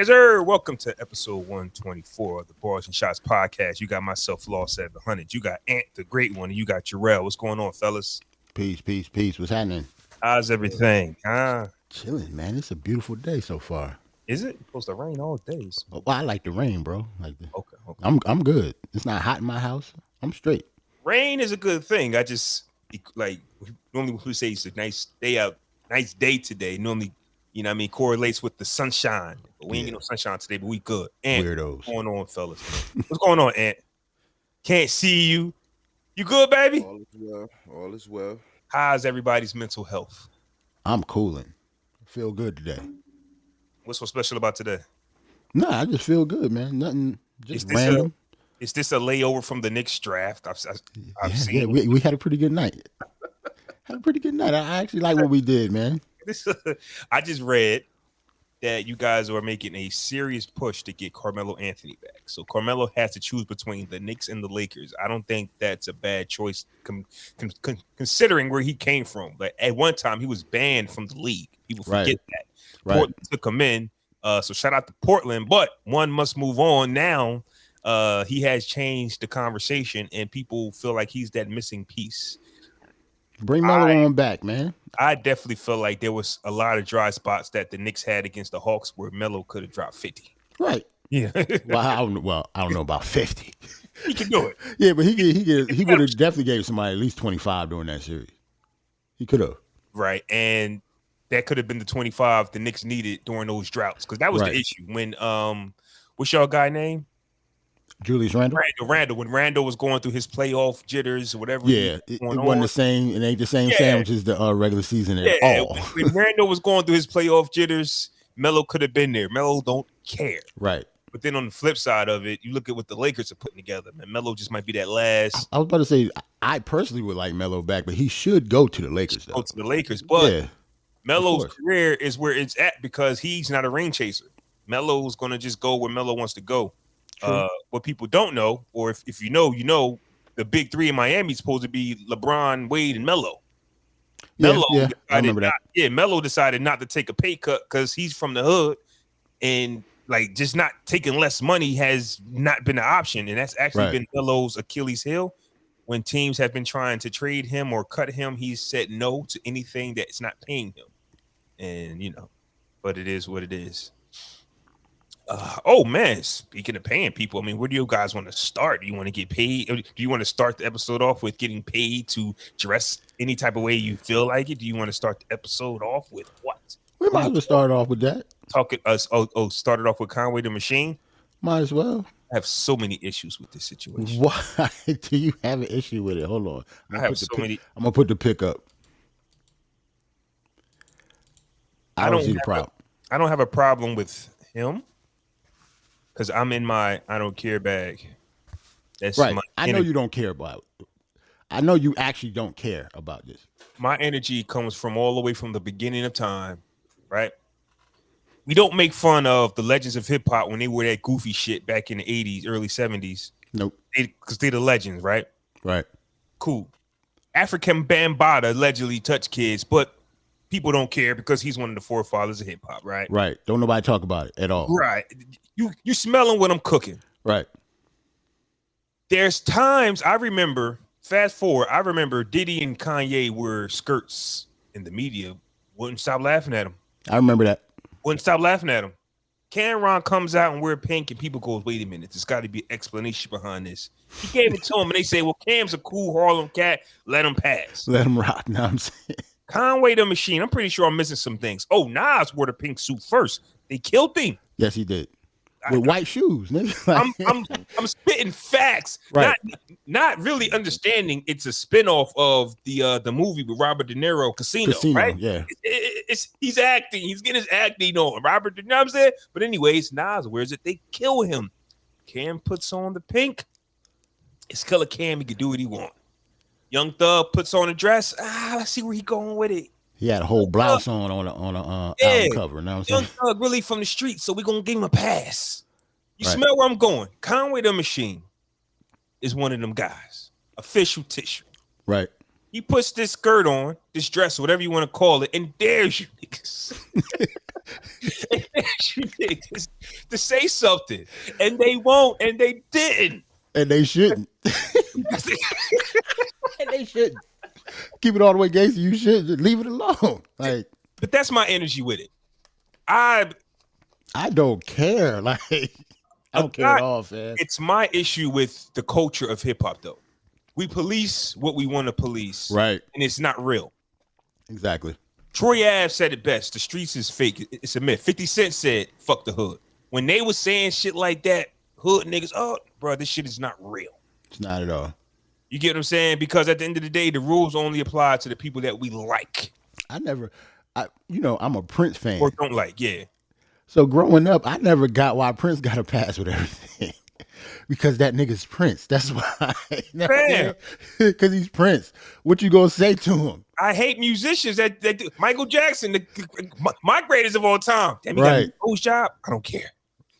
Yes, sir. Welcome to episode 124 of the Barz and Shotz podcast. You got myself, Flaw 700. You got Ant, the great one, and you got Jerrell. What's going on, fellas? Peace. What's happening? How's everything? Chilling, man. It's a beautiful day so far. Is it? It's supposed to rain all days. Well, I like the rain, bro. Okay. I'm good. It's not hot in my house. I'm straight. Rain is a good thing. I just normally we say it's a nice day out, nice day today. Normally, you know what I mean, correlates with the sunshine. But we ain't get no sunshine today, but we good. Ant, weirdos. What's going on, fellas? What's going on, Ant? Can't see you. You good, baby? All is well. How's everybody's mental health? I'm cooling. I feel good today. What's so special about today? Nah, I just feel good, man. Nothing, just random. Is this a layover from the Knicks draft? I've seen. Yeah, we had a pretty good night. I actually like what we did, man. I just read that you guys are making a serious push to get Carmelo Anthony back. So Carmelo has to choose between the Knicks and the Lakers. I don't think that's a bad choice considering where he came from. But at one time, he was banned from the league. People forget that. Right. Portland took him in. So shout out to Portland. But one must move on now. He has changed the conversation, and people feel like he's that missing piece. Bring Melo on back, man. I definitely feel like there was a lot of dry spots that the Knicks had against the Hawks where Melo could have dropped 50. Right. Yeah. I don't know about 50. He can do it. Yeah, but he would have definitely gave somebody at least 25 during that series. He could have. Right. And that could have been the 25 the Knicks needed during those droughts, because that was the issue. When what's y'all guy name? Julius Randle. When Randle was going through his playoff jitters or whatever. Yeah, it wasn't the same. It ain't the same sandwich as the regular season at all. When Randle was going through his playoff jitters, Melo could have been there. Melo don't care. Right. But then on the flip side of it, you look at what the Lakers are putting together. Man, Melo just might be that last. I was about to say, I personally would like Melo back, but he should go to the Lakers. Go to the Lakers, but Melo's career is where it's at because he's not a ring chaser. Melo's going to just go where Melo wants to go. What people don't know, or if you know, the big three in Miami is supposed to be LeBron, Wade, and Melo. I remember that. Melo decided not to take a pay cut because he's from the hood, and like just not taking less money has not been an option, and that's actually been Melo's Achilles heel. When teams have been trying to trade him or cut him, he's said no to anything that's not paying him, and but it is what it is. Oh man, speaking of paying people, I mean, where do you guys want to start? Do you want to get paid? Do you want to start the episode off with getting paid to dress any type of way you feel like it? Do you want to start the episode off with what? We might as well start off with that. Started off with Conway the Machine. Might as well. I have so many issues with this situation. Why do you have an issue with it? Hold on. I have so many. I'm gonna put the pick up. I don't have a problem with him. Because I'm in my I don't care bag. That's right. My I know you don't care about it. I know you actually don't care about this. My energy comes from all the way from the beginning of time, right? We don't make fun of the legends of hip hop when they wore that goofy shit back in the 80s, early 70s. Nope. Because they're the legends, right? Right. Cool. African Bambaataa allegedly touched kids, but people don't care because he's one of the forefathers of hip hop, right? Right. Don't nobody talk about it at all. Right. You smelling what I'm cooking. Right. There's times I remember, fast forward, I remember Diddy and Kanye were skirts in the media. Wouldn't stop laughing at him. I remember that. Wouldn't stop laughing at him. Cameron comes out and wear pink and people go, wait a minute, there's got to be an explanation behind this. He gave it to him and they say, well, Cam's a cool Harlem cat. Let him pass. Let him rock. Now I'm saying. Conway the Machine. I'm pretty sure I'm missing some things. Oh, Nas wore the pink suit first. They killed him. Yes, he did. With white shoes, nigga. I'm spitting facts, right. not really understanding it's a spinoff of the movie with Robert De Niro, Casino, right? Yeah, he's acting, he's getting his acting on. Robert, you know what I'm saying? But anyways, Nas wears it. They kill him. Cam puts on the pink. It's Killer Cam. He can do what he want. Young Thug puts on a dress. Let's see where he going with it. He had a whole blouse on a album cover. You know what I'm Young Thug really from the street, so we're going to give him a pass. You right. Smell where I'm going. Conway the Machine is one of them guys. Official tissue. Right. He puts this skirt on, this dress, whatever you want to call it, and dares you niggas. You niggas to say something, and they won't, and they didn't, and they shouldn't. And they shouldn't. Keep it all the way gangster. You should just leave it alone. Like, but that's my energy with it. I don't care. Like, I don't care at all, fam. It's my issue with the culture of hip hop, though. We police what we want to police, right? And it's not real. Exactly. Troy Ave said it best. The streets is fake. It's a myth. 50 Cent said, "Fuck the hood." When they was saying shit like that, hood niggas, oh, bro, this shit is not real. It's not at all. You get what I'm saying? Because at the end of the day, the rules only apply to the people that we like. I'm a Prince fan. Or don't like, yeah. So growing up, I never got why Prince got a pass with everything. Because that nigga's Prince. That's why. Because he's Prince. What you gonna say to him? I hate musicians that do. Michael Jackson, my greatest of all time. Damn, he got a nose job. I don't care.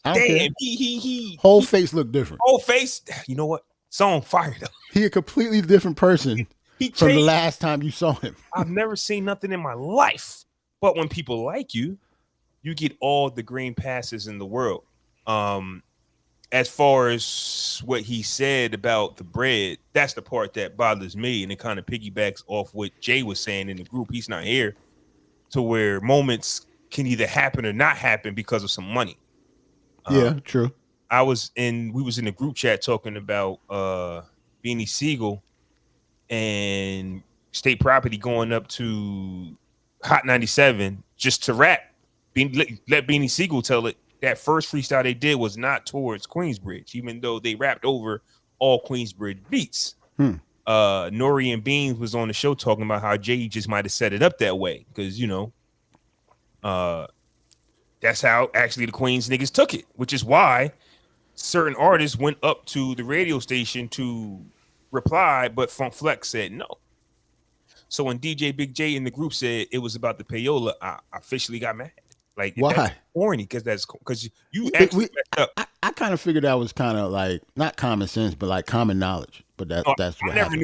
Damn, he whole face look different. Whole face. You know what? Song fire though. He a completely different person from the last time you saw him. I've never seen nothing in my life. But when people like you, you get all the green passes in the world. As far as what he said about the bread, that's the part that bothers me, and it kind of piggybacks off what Jay was saying in the group. He's not here, to where moments can either happen or not happen because of some money. Yeah, true. We was in the group chat talking about BeanieSigel and state property going up to Hot 97 just to rap. Let BeanieSigel tell it. That first freestyle they did was not towards Queensbridge, even though they rapped over all Queensbridge beats. Nori and Beans was on the show talking about how Jay just might have set it up that way because, that's how actually the Queens niggas took it, which is why certain artists went up to the radio station to reply, but Funk Flex said no. So when DJ Big J in the group said it was about the payola, I officially got mad. Like, why? That's corny because you actually messed up. I kind of figured that was kind of like not common sense, but like common knowledge. But that's what I never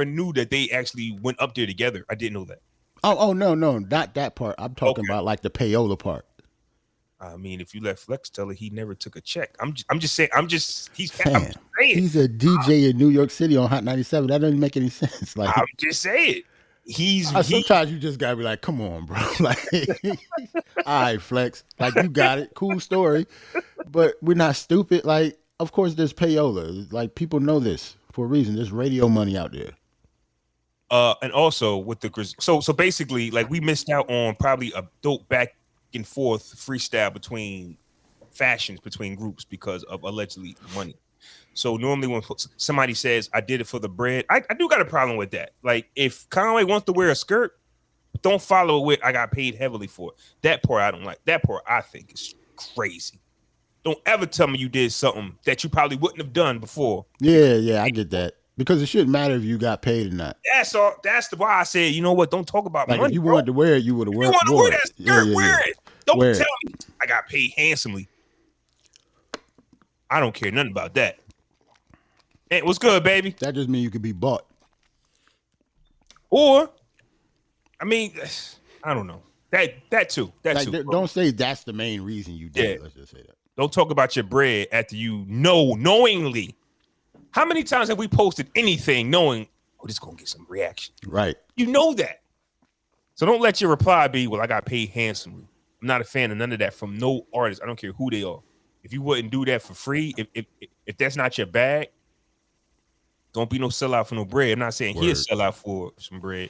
knew that they actually went up there together. I didn't know that. Oh no, not that part. I'm talking about like the payola part. I mean, if you let Flex tell it, he never took a check. I'm just saying. He's a DJ in New York City on Hot 97. That doesn't make any sense. Like, I'm just saying. Sometimes you just gotta be like, come on, bro. Like, all right, Flex. Like, you got it. Cool story. But we're not stupid. Like, of course there's payola. Like, people know this for a reason. There's radio money out there. And also with the so basically, like, we missed out on probably a dope back and forth freestyle between groups because of allegedly money. So normally when somebody says I did it for the bread, I do got a problem with that. Like, if Conway wants to wear a skirt, don't follow it with I got paid heavily for it. That part I don't like. That part I think is crazy. Don't ever tell me you did something that you probably wouldn't have done before. Yeah, I get that. Because it shouldn't matter if you got paid or not. That's all. That's why I said, you know what? Don't talk about like money. If you wanted to wear it, you would have worn it. You want to wear that skirt? Wear it. Don't tell me I got paid handsomely. I don't care nothing about that. Hey, what's good, baby? That just means you could be bought. Or, I mean, I don't know. That too. Don't say that's the main reason you did it. Let's just say that. Don't talk about your bread after you know knowingly. How many times have we posted anything knowing, oh, this is going to get some reaction? Right. You know that. So don't let your reply be, well, I got paid handsomely. I'm not a fan of none of that from no artist. I don't care who they are. If you wouldn't do that for free, if that's not your bag, don't be no sellout for no bread. I'm not saying he'll sell out for some bread.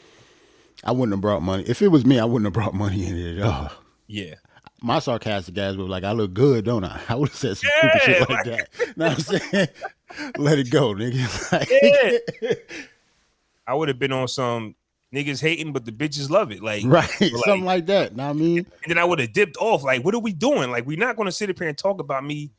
I wouldn't have brought money. If it was me, I wouldn't have brought money in it at all. Yeah. My sarcastic guys were like, I look good, don't I? I would have said some stupid shit like that. Know what I'm saying? Let it go, nigga. Like, I would have been on some niggas hating, but the bitches love it. Like, right. Something like that. Know what I mean? And then I would have dipped off. Like, what are we doing? Like, we're not going to sit up here and talk about me.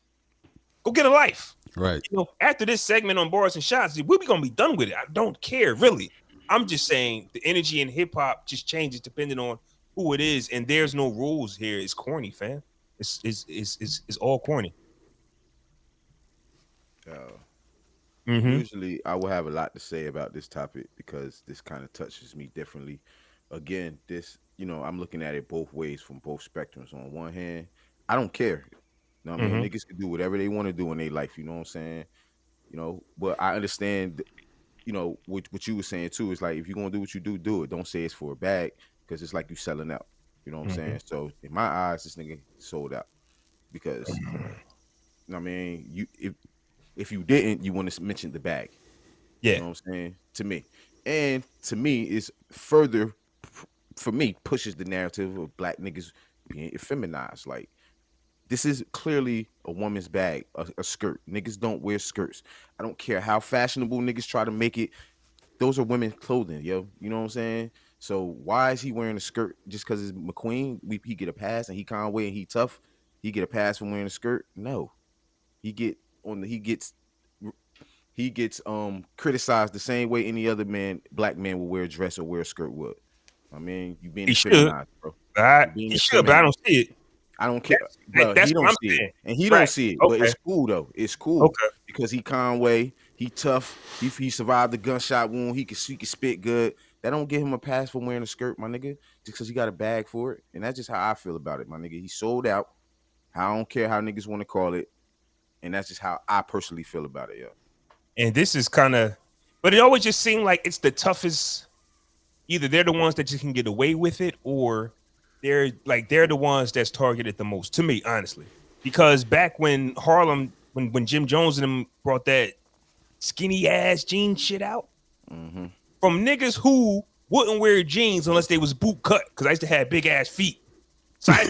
Go get a life. Right. You know, after this segment on Barz and Shotz, we're going to be done with it. I don't care, really. I'm just saying the energy in hip hop just changes depending on who it is, and there's no rules here. It's corny, fam. It's all corny. Usually, I will have a lot to say about this topic because this kind of touches me differently. Again, this I'm looking at it both ways from both spectrums. On one hand, I don't care. You know what I mean? Niggas can do whatever they want to do in their life. You know what I'm saying? But I understand. What you were saying too is like if you're gonna do what you do, do it. Don't say it's for a bag because it's like you selling out. You know what I'm saying? So in my eyes, this nigga sold out because I mean, if you didn't, you want to mention the bag. Yeah. You know what I'm saying? To me, is further for me pushes the narrative of black niggas being effeminized. Like this is clearly a woman's bag, a skirt. Niggas don't wear skirts. I don't care how fashionable niggas try to make it. Those are women's clothing, yo. You know what I'm saying? So why is he wearing a skirt just because it's McQueen? He get a pass, and he Conway and he tough. He get a pass for wearing a skirt? No, he gets criticized the same way any other black man would wear a dress or wear a skirt would. I mean, you being feminized, bro. He should, but I don't see it. I don't care, bro. He don't see it, and he don't see it. But it's cool though. It's cool because he Conway, he tough. He survived the gunshot wound. He can spit good. That don't give him a pass for wearing a skirt, my nigga, just because he got a bag for it. And that's just how I feel about it, my nigga. He sold out. I don't care how niggas want to call it, and that's just how I personally feel about it, yo. And this is kind of, but it always just seemed like it's the toughest. Either they're the ones that just can get away with it, or they're the ones that's targeted the most. To me, honestly, because back when Harlem, when Jim Jones and them brought that skinny ass jeans shit out, from niggas who wouldn't wear jeans unless they was boot cut, because I used to have big ass feet. So I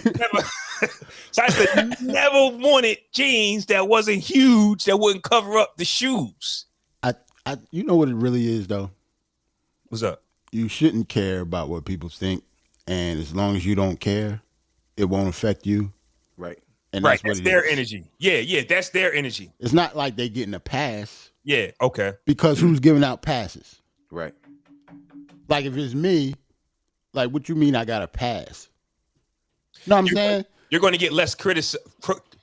never wanted jeans that wasn't huge, that wouldn't cover up the shoes. You know what it really is though? What's up? You shouldn't care about what people think, and as long as you don't care, it won't affect you. Right. And that's their energy. Yeah, that's their energy. It's not like they getting a pass. Yeah, okay. Because who's giving out passes? Right. Like if it's me, like what you mean I got a pass? You know what I'm saying? You're going to get less criticism.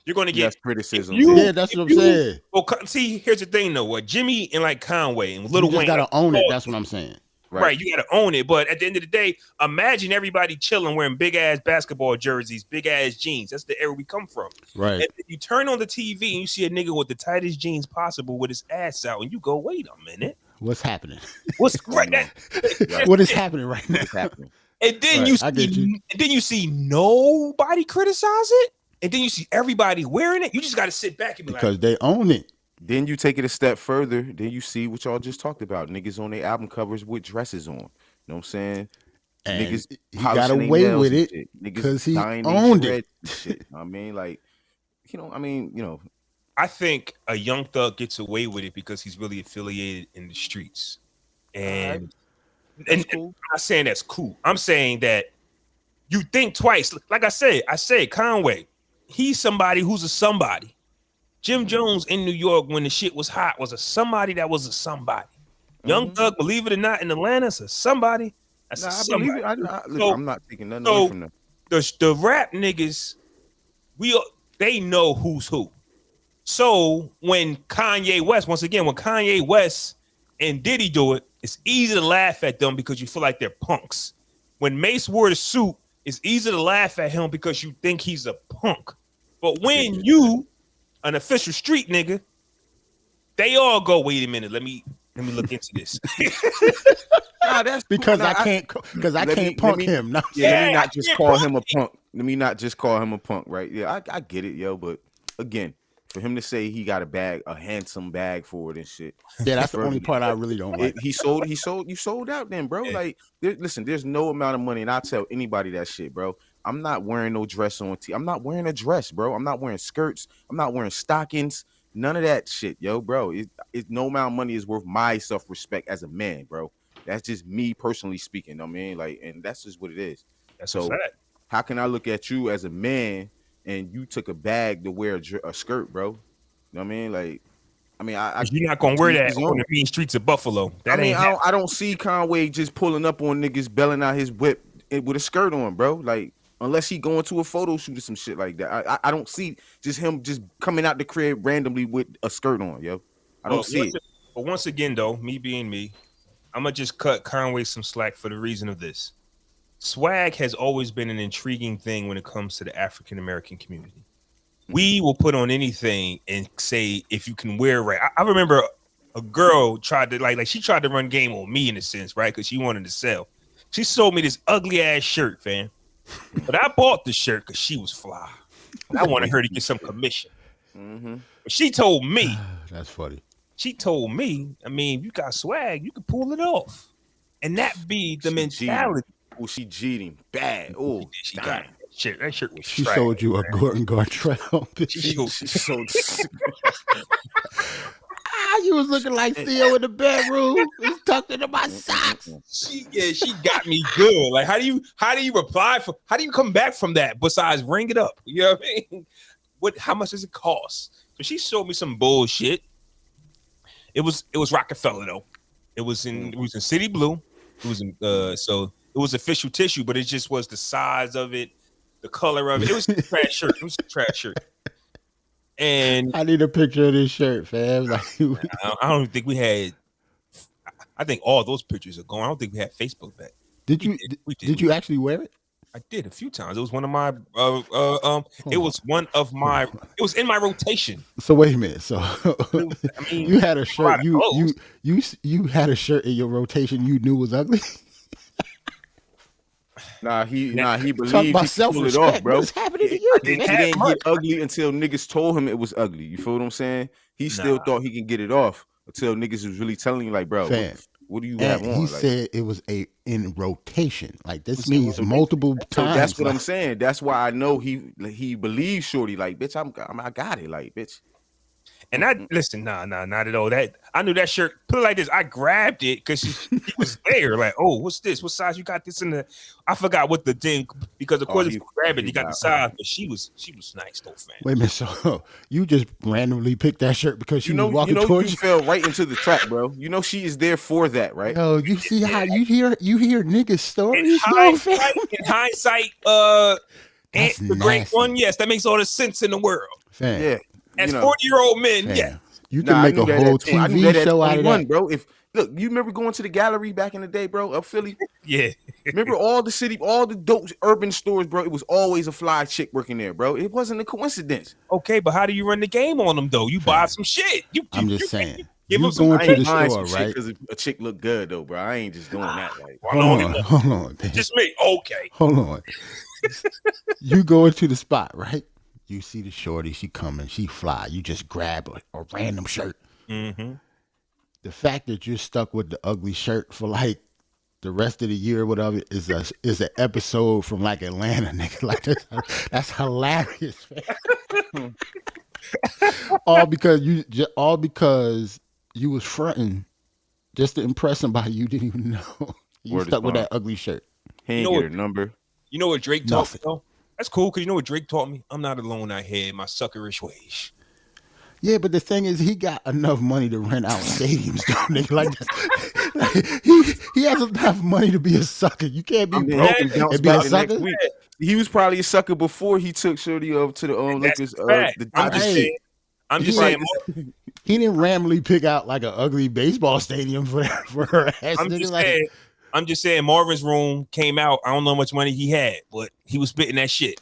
You're going to get less criticism. Yeah, that's what I'm saying. Well, see, here's the thing though. What Jimmy and like Conway and Lil Wayne got to own it. That's what I'm saying. Right, you got to own it. But at the end of the day, imagine everybody chilling wearing big ass basketball jerseys, big ass jeans. That's the era we come from. Right. And you turn on the TV and you see a nigga with the tightest jeans possible with his ass out, and you go, "Wait a minute, what's happening? What's right now? What is happening right now? What's happening?" And then you see nobody criticize it, and then you see everybody wearing it. You just got to sit back and be because they own it. Then you take it a step further. Then you see what y'all just talked about. Niggas on their album covers with dresses on. You know what I'm saying? And niggas he got away with it because he owned it. Shit. I mean, like, I think a Young Thug gets away with it because he's really affiliated in the streets. And cool. I'm not saying that's cool. I'm saying that you think twice. Like I said Conway, he's somebody who's a somebody. Jim Jones in New York when the shit was hot was a somebody that was a somebody. Young Thug, believe it or not, in Atlanta, is a somebody. That's a somebody. I believe it. I'm not taking nothing away from them. The rap niggas, they know who's who. So when Kanye West and Diddy do it, it's easy to laugh at them because you feel like they're punks. When Mace wore the suit, it's easy to laugh at him because you think he's a punk. But when you an official street nigga, they all go, wait a minute, let me look into this. Nah, that's because cool. I can't punk him. No. Yeah, let me not just call him a punk. Let me not just call him a punk, right? Yeah, I get it, yo. But again, for him to say he got a handsome bag for it and shit. Yeah, that's the only part I really don't like. You sold out then, bro. Yeah. Like, listen, there's no amount of money, and I tell anybody that shit, bro. I'm not wearing no dress on I'm not wearing a dress, bro. I'm not wearing skirts. I'm not wearing stockings. None of that shit, yo, bro. No amount of money is worth my self-respect as a man, bro. That's just me personally speaking. I mean, like, and that's just what it is. That's so. How can I look at you as a man and you took a bag to wear a skirt, bro? You know what I mean? Like, you're not gonna wear that on the mean streets of Buffalo. I don't see Conway just pulling up on niggas, belling out his whip with a skirt on, bro. Like, unless he going to a photo shoot or some shit like that. I don't see just him just coming out the crib randomly with a skirt on, yo. I don't see it. But once again, though, me being me, I'm gonna just cut Conway some slack for the reason of this. swag has always been an intriguing thing when it comes to the African American community. We will put on anything and say if you can wear it right. I remember a girl tried to like she tried to run game on me in a sense, right? Because she wanted to sell. She sold me this ugly ass shirt, fam. But I bought the shirt because she was fly. And I wanted her to get some commission. But she told me, that's funny. She told me, I mean, you got swag, you can pull it off. And that be the mentality. Oh, she cheating bad. Oh, she got it. That shirt was She trash, sold you a man. Gordon Gartrell. She sold. You was looking like Theo in the bedroom. It's tucked into my socks. She got me good. Like, how do you reply for? How do you come back from that? Besides, ring it up. You know what I mean? How much does it cost? So she showed me some bullshit. It was Rockefeller though. It was in City Blue. It was in so it was official tissue, but it just was the size of it, the color of it. It was a trash shirt. It was a trash shirt. And I need a picture of this shirt, fam. Like, I don't think we had. I think all those pictures are gone. I don't think we had Facebook back. Did you actually wear it? I did a few times. It was one of my. It was one of my. It was in my rotation. So wait a minute. So you had a shirt. You had a shirt in your rotation. You knew was ugly. He believed Talk he about could pull it off, bro. What's happening to you? It didn't get ugly until niggas told him it was ugly. You feel what I'm saying? He still thought he can get it off until niggas was really telling you, like, bro, what do you have on? He said it was in rotation. Like, this means multiple times. So that's what I'm saying. That's why I know he believes shorty. Like, bitch, I got it. Like, bitch. And listen, not at all. That I knew that shirt. Put it like this. I grabbed it because she was there. Like, oh, what's this? What size you got this in the? I forgot what the thing because of course if you grab it, you got the size. But she was nice though, fam. Wait a minute. So you just randomly picked that shirt because she was walking towards you? Fell right into the trap, bro. You know she is there for that, right? Yo, you see how you hear niggas stories? In hindsight, that's the great one. Yes, that makes all the sense in the world. Fam. Yeah. As 40-year-old men, yeah. You can make a whole TV show out of that, bro. Look, you remember going to the gallery back in the day, bro, of Philly? Yeah. Remember all the dope urban stores, bro? It was always a fly chick working there, bro. It wasn't a coincidence. Okay, but how do you run the game on them, though? You buy some shit. I'm just saying. Give you them some going to the store, right? Because a chick look good, though, bro. I ain't just doing that. Like, hold on. Man. Just me. Okay. Hold on. You go into the spot, right? You see the shorty, she coming, she fly. You just grab a random shirt. Mm-hmm. The fact that you're stuck with the ugly shirt for like the rest of the year or whatever is an episode from like Atlanta, nigga. Like that's hilarious, man. all because you was fronting just to impress somebody you didn't even know. You stuck with that ugly shirt. He ain't get her number. You know what Drake taught me, though? That's cool, because you know what Drake taught me? I'm not alone out here in my suckerish ways. Yeah, but the thing is, he got enough money to rent out stadiums, though, nigga. Like he has enough money to be a sucker. You can't be broke and be a sucker. He was probably a sucker before he took shorty up to the Lakers. I'm just saying. He didn't randomly pick out like an ugly baseball stadium for her ass. I'm just saying Marvin's Room came out. I don't know how much money he had, but he was spitting that shit.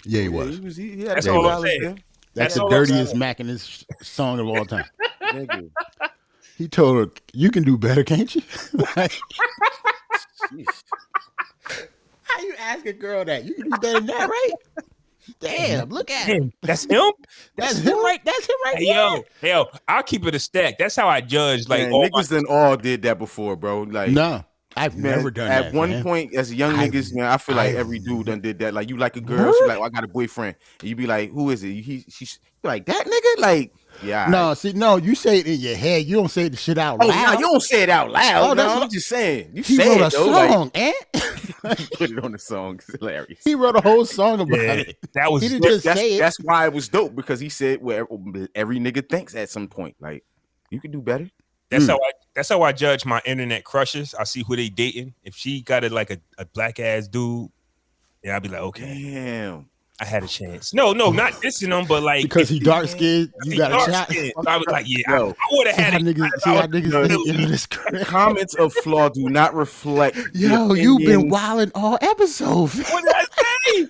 Yeah, he was. That's all I'm saying. That's the dirtiest mackin song of all time. He told her, "You can do better, can't you?" Like, how you ask a girl that? You can do better than that, right? Damn, look at him. That's him? That's him right. That's him right. Hey, yo, I'll keep it a stack. That's how I judge. Like, niggas all did that before, bro. Like, no. I've never done that. At one point, as young niggas, man, I feel like every dude done did that. Like, you like a girl, she like, oh, I got a boyfriend, and you be like, who is it? She's like, that nigga, like, yeah. No, you say it in your head. You don't say the shit out loud. No, you don't say it out loud. No, I'm just saying. You he wrote a song, put it on the song. It's hilarious. He wrote a whole song about it. That was. He didn't just say it. That's why it was dope, because he said where every nigga thinks at some point, like, you could do better. That's how I judge my internet crushes. I see who they dating. If she got it like a black ass dude, yeah, I'll be like, okay. Damn. I had a chance. No, not dissing him, but like because he dark skinned, you got a shot. So I was like, yeah, I would have had it. See how niggas think, yo, this the comments of Flaw do not reflect. Yo, you've been wilding all episode. What did I say?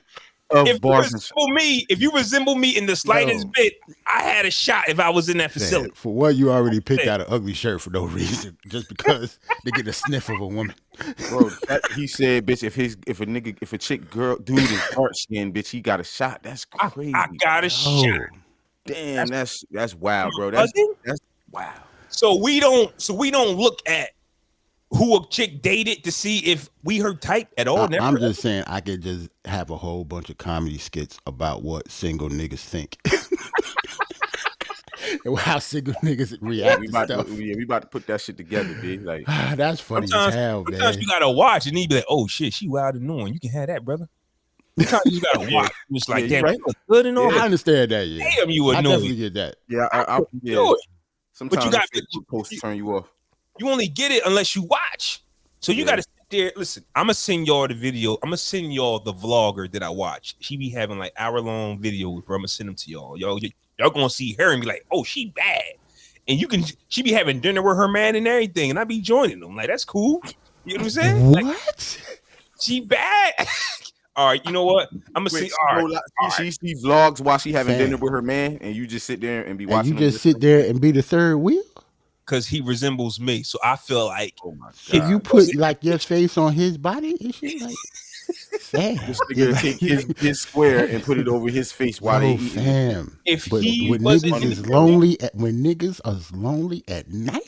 If you resemble me in the slightest bit, I had a shot if I was in that facility. Man, for what, you already picked out an ugly shirt for no reason, just because they get a sniff of a woman. Bro, he said, bitch, if a dude is dark skinned, bitch, he got a shot. That's crazy. I got a shot. Damn, that's wild, bro. That's wow. So we don't look at who a chick dated to see if we her type at all. I'm just saying I could just have a whole bunch of comedy skits about what single niggas think. And how single niggas react to stuff. We about to put that shit together, dude. Like that's funny as hell, man. Sometimes you gotta watch and you be like, oh shit, she wild and knowing. You can have that, brother. Sometimes you gotta watch. It's like, damn, right. You look good and all. I understand that, yeah. Damn, you annoying. I definitely get that. Yeah, sometimes but you got post turn you off. You only get it unless you watch. So you gotta sit there. Listen, I'm gonna send y'all the video. I'm gonna send y'all the vlogger that I watch. She be having like hour-long videos, bro. I'm gonna send them to y'all. Y'all gonna see her and be like, oh, she bad. And she be having dinner with her man and everything, and I be joining them. Like, that's cool. You know what I'm saying? What? Like, she bad. All right, you know what? I'm gonna see. She vlogs while she having dinner with her man, and you just sit there and be watching. And you just sit there and be the third wheel. Because he resembles me, so I feel like, oh my God, if you put like your face on his body, and shit, like, this nigga take his square and put it over his face while they eat. Fam. When niggas is lonely at night.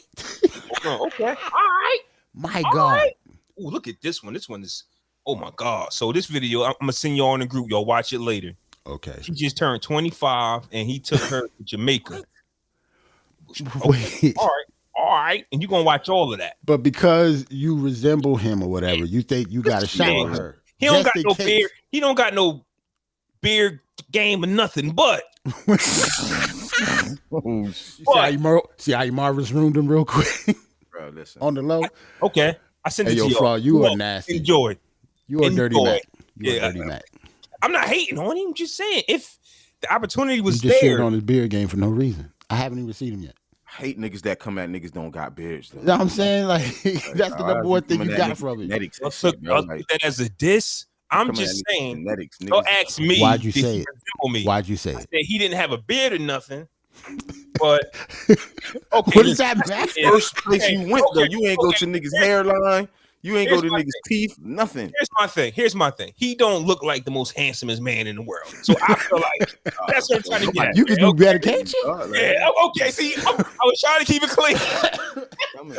Okay, all right. My God. Right. Ooh, look at this one. This one is, oh my God. So this video, I'm gonna send y'all in the group. Y'all watch it later. Okay. He just turned 25 and he took her to Jamaica. Wait. All right, and you're gonna watch all of that. But because you resemble him or whatever, you think you got a shot with her. He don't got no beard. He don't got no beard game or nothing. But see how you Marvin's ruined him real quick. Bro, listen. On the low. Okay, I sent it to you. Flaw, you are nasty. Enjoy. You are dirty Mac. You are dirty Mac. I'm not hating on him. Just saying, if the opportunity was you just there, shitting on his beard game for no reason. I haven't even seen him yet. I hate niggas that come at niggas don't got beards. Though. You know what I'm saying? Like that's the number one thing you got from it. I'll take that as a diss. I'm just saying. Don't ask me. Why'd you say it? Why'd you say it? I said he didn't have a beard or nothing. But okay, what does that matter? First place you went though, you ain't go to niggas' hairline. You ain't go to niggas' teeth, nothing. Here's my thing. He don't look like the most handsomest man in the world. So I feel like that's what I'm trying to get at. You can do better, can't you? Yeah, okay. See, I was trying to keep it clean.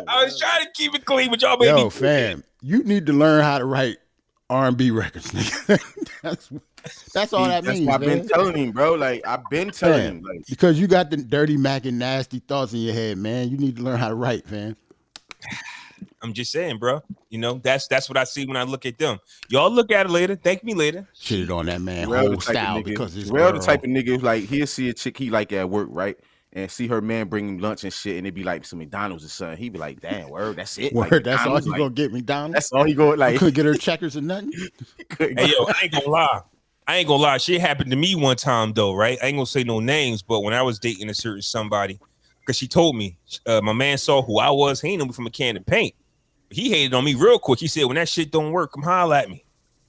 I was trying to keep it clean, but y'all made me. Fam, you need to learn how to write R&B records, nigga. That's all that means. I've been telling him, bro. Like I've been telling him, like, because you got the dirty Mac and nasty thoughts in your head, man. You need to learn how to write, fam. I'm just saying, bro. You know, that's what I see when I look at them. Y'all look at it later. Thank me later. Shitted on that man whole style because it's the type of nigga like he'll see a chick he like at work, right? And see her man bring him lunch and shit, and it be like some McDonald's or something. He be like, "Damn, word, that's it. Word, like, that's all you gonna get McDonald's. That's all he go like. You couldn't get her checkers or nothing. Hey yo, I ain't gonna lie. Shit happened to me one time though, right? I ain't gonna say no names, but when I was dating a certain somebody, because she told me my man saw who I was. He ain't know me from a can of paint. He hated on me real quick. He said, "When that shit don't work, come holler at me."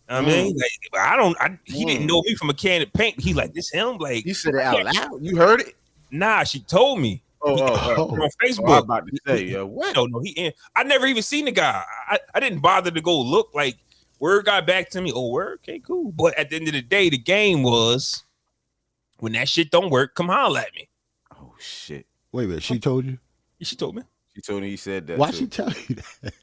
I mean, like, he didn't know me from a can of paint. He like, this him? Like, you said it out loud. You heard it? Nah, she told me. On Facebook. I'm about to say, what? No, I never even seen the guy. I didn't bother to go look. Like, word got back to me. Oh, word? Okay, cool. But at the end of the day, the game was, when that shit don't work, come holler at me. Oh, shit. Wait, she told you? Yeah, she told me. She told me you said that. Why she tell you that?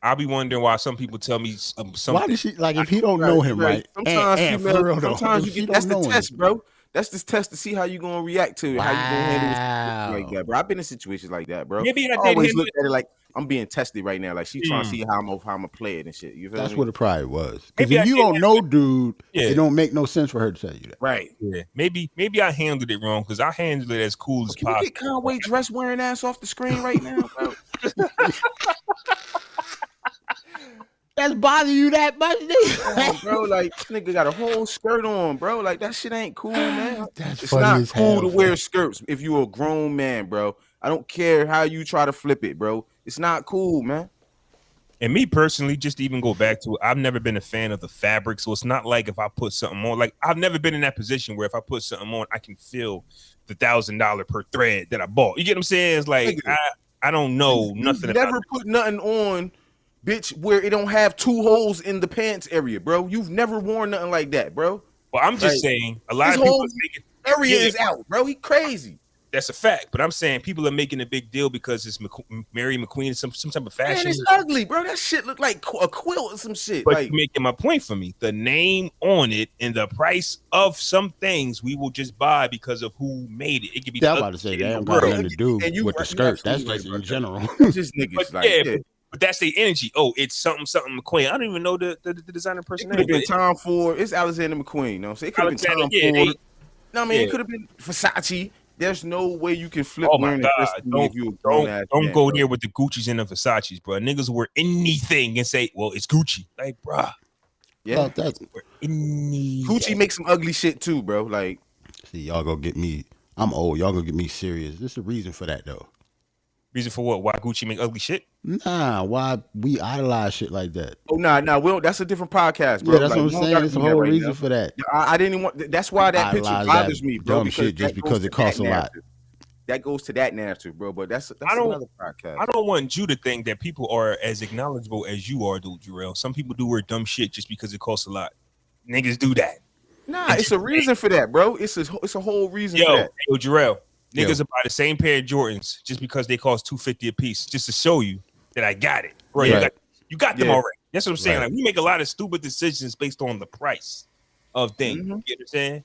I'll be wondering why some people tell me something. Why did she, like, if he don't know him, right? Sometimes you get, that's the test, bro. That's this test to see how you gonna react to it, how you gonna handle it like that, bro. I've been in situations like that, bro. Maybe I always look at it like I'm being tested right now. Like she's trying to see how I'm gonna play it and shit. You feel That's me? what it probably was. Because if you don't know, dude, it don't make no sense for her to tell you that. Right. Yeah. Maybe I handled it wrong because I handled it as cool as possible. Can you get Conway dress wearing ass off the screen right now, bro? That's bothering you that much, nigga? Bro, like this nigga got a whole skirt on, bro. Like that shit ain't cool, man. That's It's funny not as cool hell, to wear skirts if you're a grown man, bro. I don't care how you try to flip it, bro. It's not cool, man. And me personally, just to even go back to it, I've never been a fan of the fabric. So it's not like if I put something on, like I've never been in that position where if I put something on, I can feel the $1,000 per thread that I bought. You get what I'm saying? It's like I don't know nothing about never put nothing on, bitch, where it don't have 2 holes in the pants area, bro. You've never worn nothing like that, bro. Well, I'm just saying a lot of people area is out, bro. He crazy. That's a fact, but I'm saying people are making a big deal because it's Mary McQueen, some type of fashion. Man, it's ugly, bro. That shit look like a quilt or some shit. But like, you're making my point for me. The name on it and the price of some things we will just buy because of who made it. It could be. I'm about to say that ain't got nothing to do with the skirt. That's just in general. Just niggas. But that's the energy. Oh, it's something McQueen. I don't even know the designer person. It could have been Tom Ford. It's Alexander McQueen. You know what I'm saying? It could have been Tom Ford. No, I mean, it could have been Versace. There's no way you can flip. Oh my God! Don't go there with the Gucci's and the Versace's, bro. Niggas wear anything and say, "Well, it's Gucci." Like, bro. Yeah, Gucci makes some ugly shit too, bro. Like, see, y'all gonna get me. I'm old. Y'all gonna get me serious. There's a reason for that, though. Reason for what? Why Gucci make ugly shit? Nah, why we idolize shit like that? Oh, nah, we don't. That's a different podcast, bro. Yeah, that's what I'm saying. There's a whole reason for that. I didn't even want. That's why that picture bothers me, bro. Dumb shit just because it costs a lot. That goes to that narrative, bro. But that's another podcast. I don't want you to think that people are as acknowledgeable as you are, dude, Jerrell. Some people do wear dumb shit just because it costs a lot. Niggas do that. Nah, it's a reason for that, bro. It's a whole reason for that. Yo, Jerrell. Niggas buy the same pair of Jordans just because they cost $250 a piece, just to show you that I got it, bro. Right. You got them already. That's what I'm saying. Like we make a lot of stupid decisions based on the price of things. You get what I'm saying?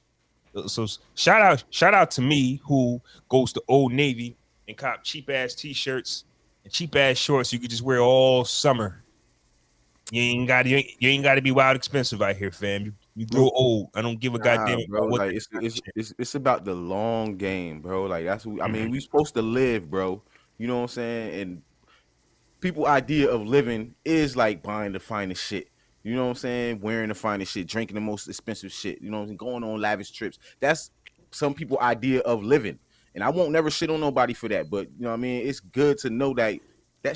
So shout out to me who goes to Old Navy and cop cheap ass t-shirts and cheap ass shorts you could just wear all summer. You ain't got to be wild expensive out here, fam. You grow old. I don't give a goddamn bro. What like it's about the long game, bro. Like that's what I mean. We supposed to live, bro. You know what I'm saying? And people' idea of living is like buying the finest shit. You know what I'm saying? Wearing the finest shit, drinking the most expensive shit. You know what I'm saying? Going on lavish trips. That's some people's idea of living. And I won't never shit on nobody for that. But you know what I mean? It's good to know that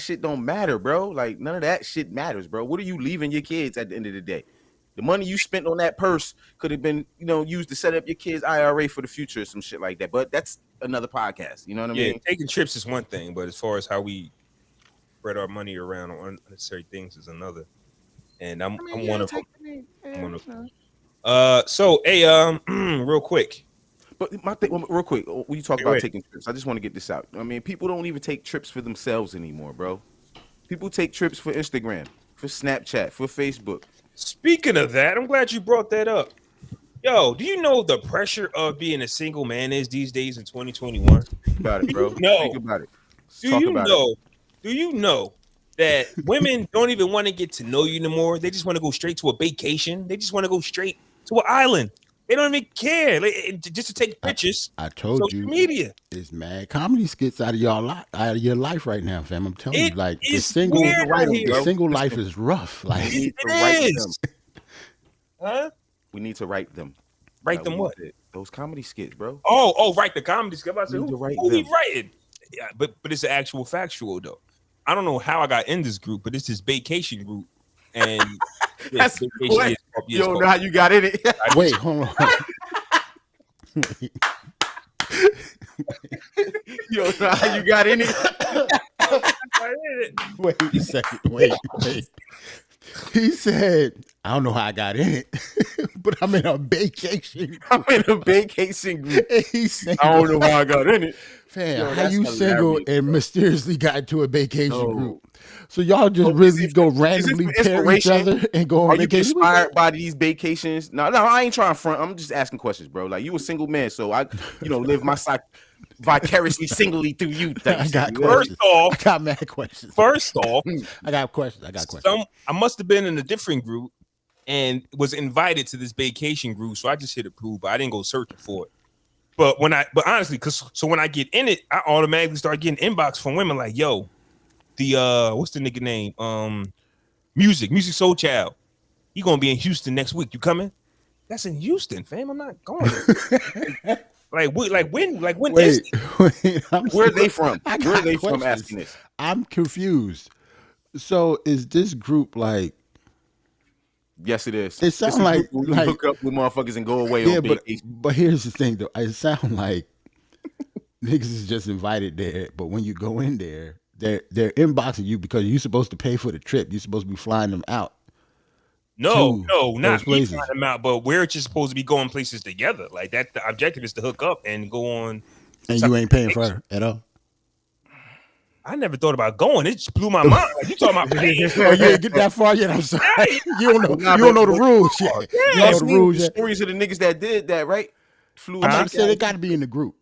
shit don't matter, bro. Like none of that shit matters, bro. What are you leaving your kids at the end of the day? The money you spent on that purse could have been, used to set up your kids' IRA for the future or some shit like that. But that's another podcast. You know what I mean? Taking trips is one thing, but as far as how we spread our money around on unnecessary things is another. And I'm one of them. So, hey, real quick. But my thing, real quick, when you talk about taking trips, I just want to get this out. I mean, people don't even take trips for themselves anymore, bro. People take trips for Instagram, for Snapchat, for Facebook. Speaking of that, I'm glad you brought that up. Yo, do you know the pressure of being a single man is these days in 2021? Think about it, bro. Think about it. Do you know that women don't even want to get to know you anymore? They just want to go straight to a BaeCation. They just want to go straight to an island. They don't even care, just to take pictures. I told you, media. It's mad comedy skits out of your life right now, fam. I'm telling you, like the single life is rough. Like it is. Huh? We need to write them. Write them what? Those comedy skits, bro. Oh, write the comedy skits. I said, who we writing? Yeah, but it's an actual factual though. I don't know how I got in this group, but it's this BaeCation group, and that's you don't know how you got in it. Wait, hold on. You don't know how you got in it. Wait a second. Wait. He said, I don't know how I got in it, but I'm in a BaeCation. I'm in a BaeCation group. I don't know how I got in it. Fam, how you single and mysteriously got into a BaeCation group? So y'all just really go randomly pair each other and go on vacation? Are you inspired by these BaeCations? No, I ain't trying to front. I'm just asking questions, bro. Like, you a single man, so I, live my vicariously singly through you. I got questions. I got mad questions. First off, I got questions. I must have been in a different group and was invited to this BaeCation group, so I just hit approve, but I didn't go searching for it. But honestly, when I get in it, I automatically start getting inbox from women like, yo, the what's the nigga name? Music Soul Child. He gonna be in Houston next week. You coming? That's in Houston, fam. I'm not going. When? Wait, Where are they from? Where are they from asking this? I'm confused. So is this group like? Yes, it is. It sounds like hook up with motherfuckers and go away. Yeah, but here's the thing though. It sounds like niggas is just invited there, but when you go in there, they're inboxing you because you're supposed to pay for the trip. You're supposed to be flying them out. No, not me flying them out, but we're just supposed to be going places together. Like that, the objective is to hook up and go on. And you ain't paying for her at all. I never thought about going. It just blew my mind. Like, you talking about paying? Oh, you ain't get that far yet. I'm sorry. You don't know the rules yet. You don't know the rules yet. Stories of the niggas that did that, right? I'm about to say they got to be in the group.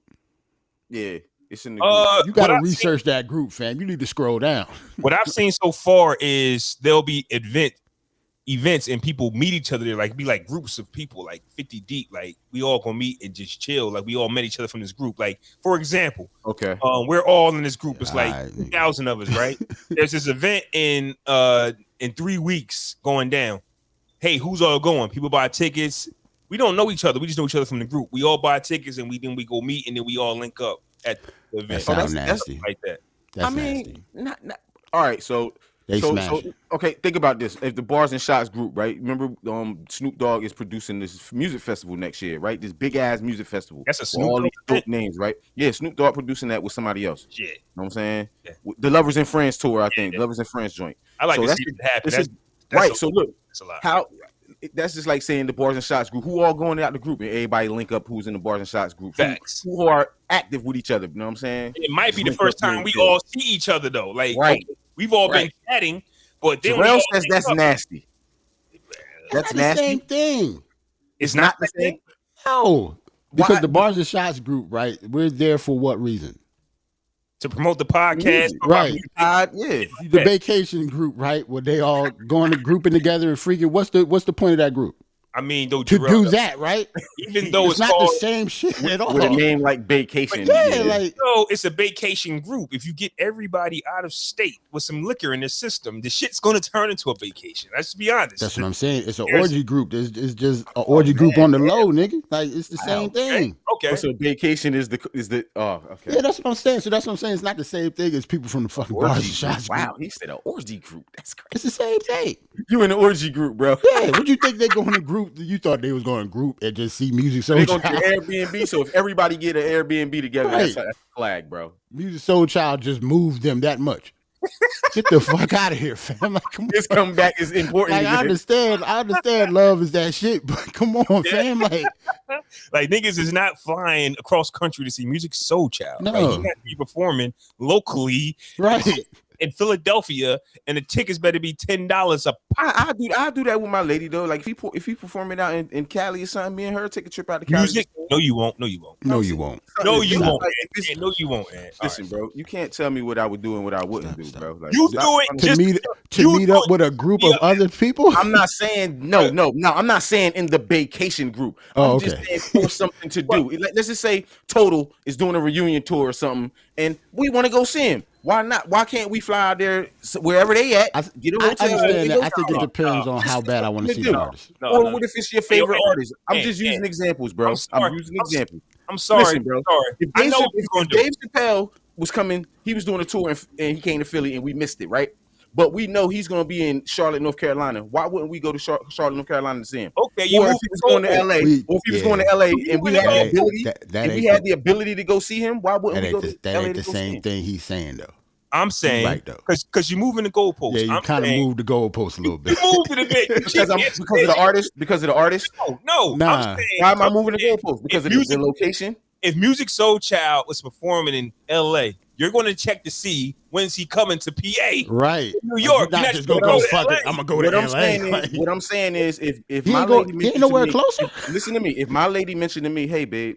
Yeah, it's in the group. You got to research that group, fam. You need to scroll down. What I've seen so far is there'll be events and people meet each other there, like be like groups of people, like 50 deep, like we all gonna meet and just chill, like we all met each other from this group. Like for example, we're all in this group. It's like 2,000 of us, right? There's this event in 3 weeks going down. Hey, who's all going? People buy tickets. We don't know each other. We just know each other from the group. We all buy tickets and we go meet and then we all link up at the event. That sounds nasty. Like that. That's nasty. Not. All right, so okay, think about this. If the Barz and Shotz group, right? Remember, Snoop Dogg is producing this music festival next year, right? This big ass music festival. That's a Snoop all Dogg these dope names, right? Yeah, Snoop Dogg producing that with somebody else. Shit. You know what I'm saying? Yeah. The Lovers and Friends tour, I think. Lovers and Friends joint. I like to see it happen. That's right. So look, that's a lot. How that's just like saying the Barz and Shotz group. Who all going out the group and everybody link up? Who's in the Barz and Shotz group? Facts. Who are active with each other? You know what I'm saying? It might be the first time we all see each other though. Like we've all been chatting. But Jerrell says that's nasty. That's nasty. The same thing. It's not the same. No, because the Barz and Shotz group, right? We're there for what reason? To promote the podcast, right? Yeah, the BaeCation group, right? Where they all going to grouping together and freaking. What's the point of that group? I mean, though, to do that, right? Even though it's not the same shit at all. With a name like BaeCation, it's a BaeCation group. If you get everybody out of state with some liquor in their system, the shit's gonna turn into a vacation. Let's be honest. That's what I'm saying. It's an orgy group. It's just an orgy group on the low, nigga. Like it's the same thing. Okay. So BaeCation is the okay. Yeah, that's what I'm saying. So that's what I'm saying. It's not the same thing as people from the fucking Barz and Shotz. Wow, he said an orgy group. That's crazy. It's the same thing. You in the orgy group, bro? Yeah. What you think they going to group? You thought they was going to group and just see music soul child? They going to Airbnb. So if everybody get an Airbnb together, that's a flag, bro. Music soul child just moved them that much. Get the fuck out of here, fam. Like, this comeback is important. Like, I understand love is that shit, but come on, fam. Like niggas is not flying across country to see Music Soul Child. No. Right? He got to be performing locally. Right. In Philadelphia, and the tickets better be $10 a pop. I do that with my lady though. Like if he performing out in Cali or something, me and her take a trip out to Cali. Music? No, you won't. No, you won't. No, you won't. No, you won't. No, you won't. Listen, bro, you can't tell me what I would do and what I wouldn't do, bro. Like, you do it to meet up with a group of other people. I'm not saying no. I'm not saying in the BaeCation group. I'm just saying for something to do. Let's just say Total is doing a reunion tour or something, and we want to go see him. Why not? Why can't we fly out there wherever they at? Get a hotel. I understand that. I think it depends on how bad I want to see the artist. Or what if it's your favorite artist? I'm just using examples, bro. I'm using examples. I'm sorry. Listen, bro. If Dave Chappelle was coming, he was doing a tour and he came to Philly and we missed it, right? But we know he's going to be in Charlotte, North Carolina. Why wouldn't we go to Charlotte, North Carolina to see him? Okay, or if he was going to LA, or if he was going to LA and we had the ability, to go see him, why wouldn't we go to LA? That ain't the same thing he's saying though. I'm saying because you're moving the goalposts. Yeah, you kind of moved the goalposts a little bit. You moved it a bit because of the artist. Because of the artist. No. Nah. Why am I moving the goalposts? Because of the location. If Music Soul Child was performing in L.A., you're going to check to see when's he coming to PA. Right. New York. You're not just going to go, fuck it, I'm going to go to LA. What I'm saying is, if my lady mentioned ain't nowhere closer. Listen to me. If my lady mentioned to me, hey, babe,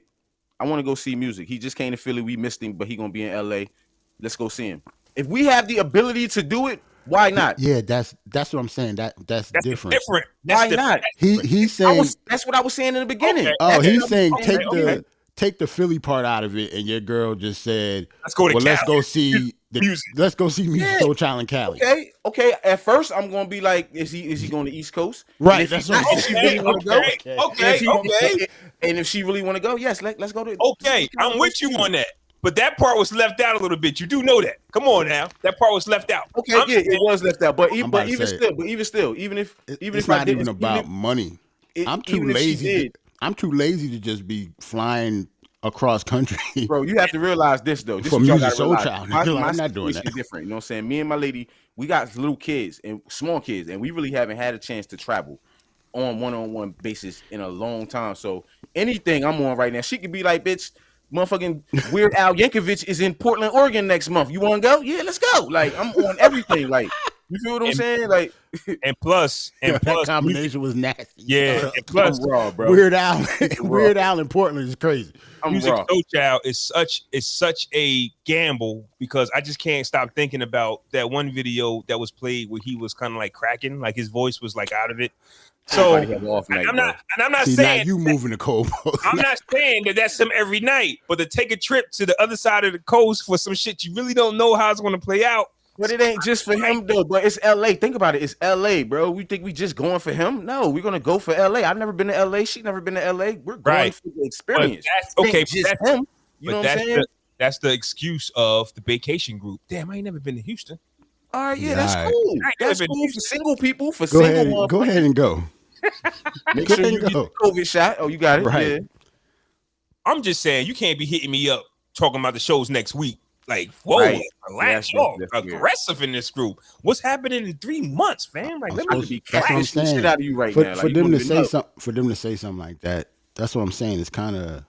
I want to go see Music. He just came to Philly. We missed him, but he going to be in LA. Let's go see him. If we have the ability to do it, why not? Yeah, that's what I'm saying. That's different. Why not? He's saying that's what I was saying in the beginning. Okay. Oh, he's saying take the Philly part out of it, and your girl just said, let's go to Cali. Let's go see Music Soul Child in Cali. Okay, okay, at first I'm gonna be like, is he going to East Coast? Right. And That's if she really want to go, and if she really want to go, yes, let's go to. Okay, I'm with you on that. But that part was left out a little bit. You do know that. Come on now, that part was left out. Okay, yeah, it was left out. But even still, even if it's I not didn't, even about money. I'm too lazy. I'm too lazy to just be flying across country. Bro, you have to realize this though. This for Music Soul Child. My I'm not doing that. Is different. You know what I'm saying? Me and my lady, we got little kids and small kids, and we really haven't had a chance to travel on one-on-one basis in a long time. So anything I'm on right now, she could be like, bitch, motherfucking Weird Al Yankovic is in Portland, Oregon next month. You want to go? Yeah, let's go. Like, I'm on everything. Like, you feel what I'm saying? Like, and plus, that combination was nasty. Yeah, and plus, raw, bro. Weird Al in Portland is crazy. Music Soul Child is such a gamble because I just can't stop thinking about that one video that was played where he was kind of like cracking, like his voice was like out of it. So I'm not See, saying now you moving the goalpost. I'm not saying that that's him every night, but to take a trip to the other side of the coast for some shit you really don't know how it's going to play out. But it ain't just for him though. But it's LA. Think about it. It's LA, bro. We think we just going for him? No, we're gonna go for LA. I've never been to LA. She never been to LA. We're going for the experience. That's him. You know what I'm saying? That's the excuse of the BaeCation group. Damn, I ain't never been to Houston. All right, that's cool. That's cool for single people. Go ahead and go. Make sure you get the COVID shot. Oh, you got it. Right. Yeah. I'm just saying you can't be hitting me up talking about the shows next week. Like, whoa, relax, y'all aggressive in this group. What's happening in 3 months, fam? Like, let me be cracking shit out of you right now. For them to say something like that, that's what I'm saying. It's kind of,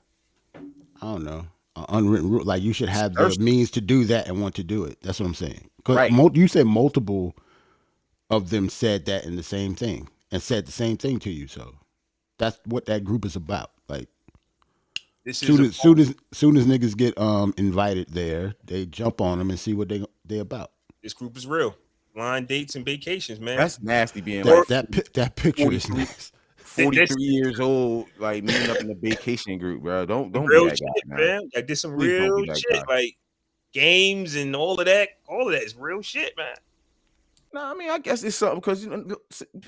I don't know, an unwritten rule. Like, you should have the means to do that and want to do it. That's what I'm saying. Because you said multiple of them said that in the same thing and said the same thing to you. So that's what that group is about. Like, soon as niggas get invited there, they jump on them and see what they about. This group is real. Blind dates and vacations, man. That's nasty. Being that picture is nasty. 43 years old, like meeting up in the BaeCation group, bro. Don't real be that shit, guy, man. Like, there's some real shit, like games and all of that. All of that is real shit, man. No, I mean, I guess it's something because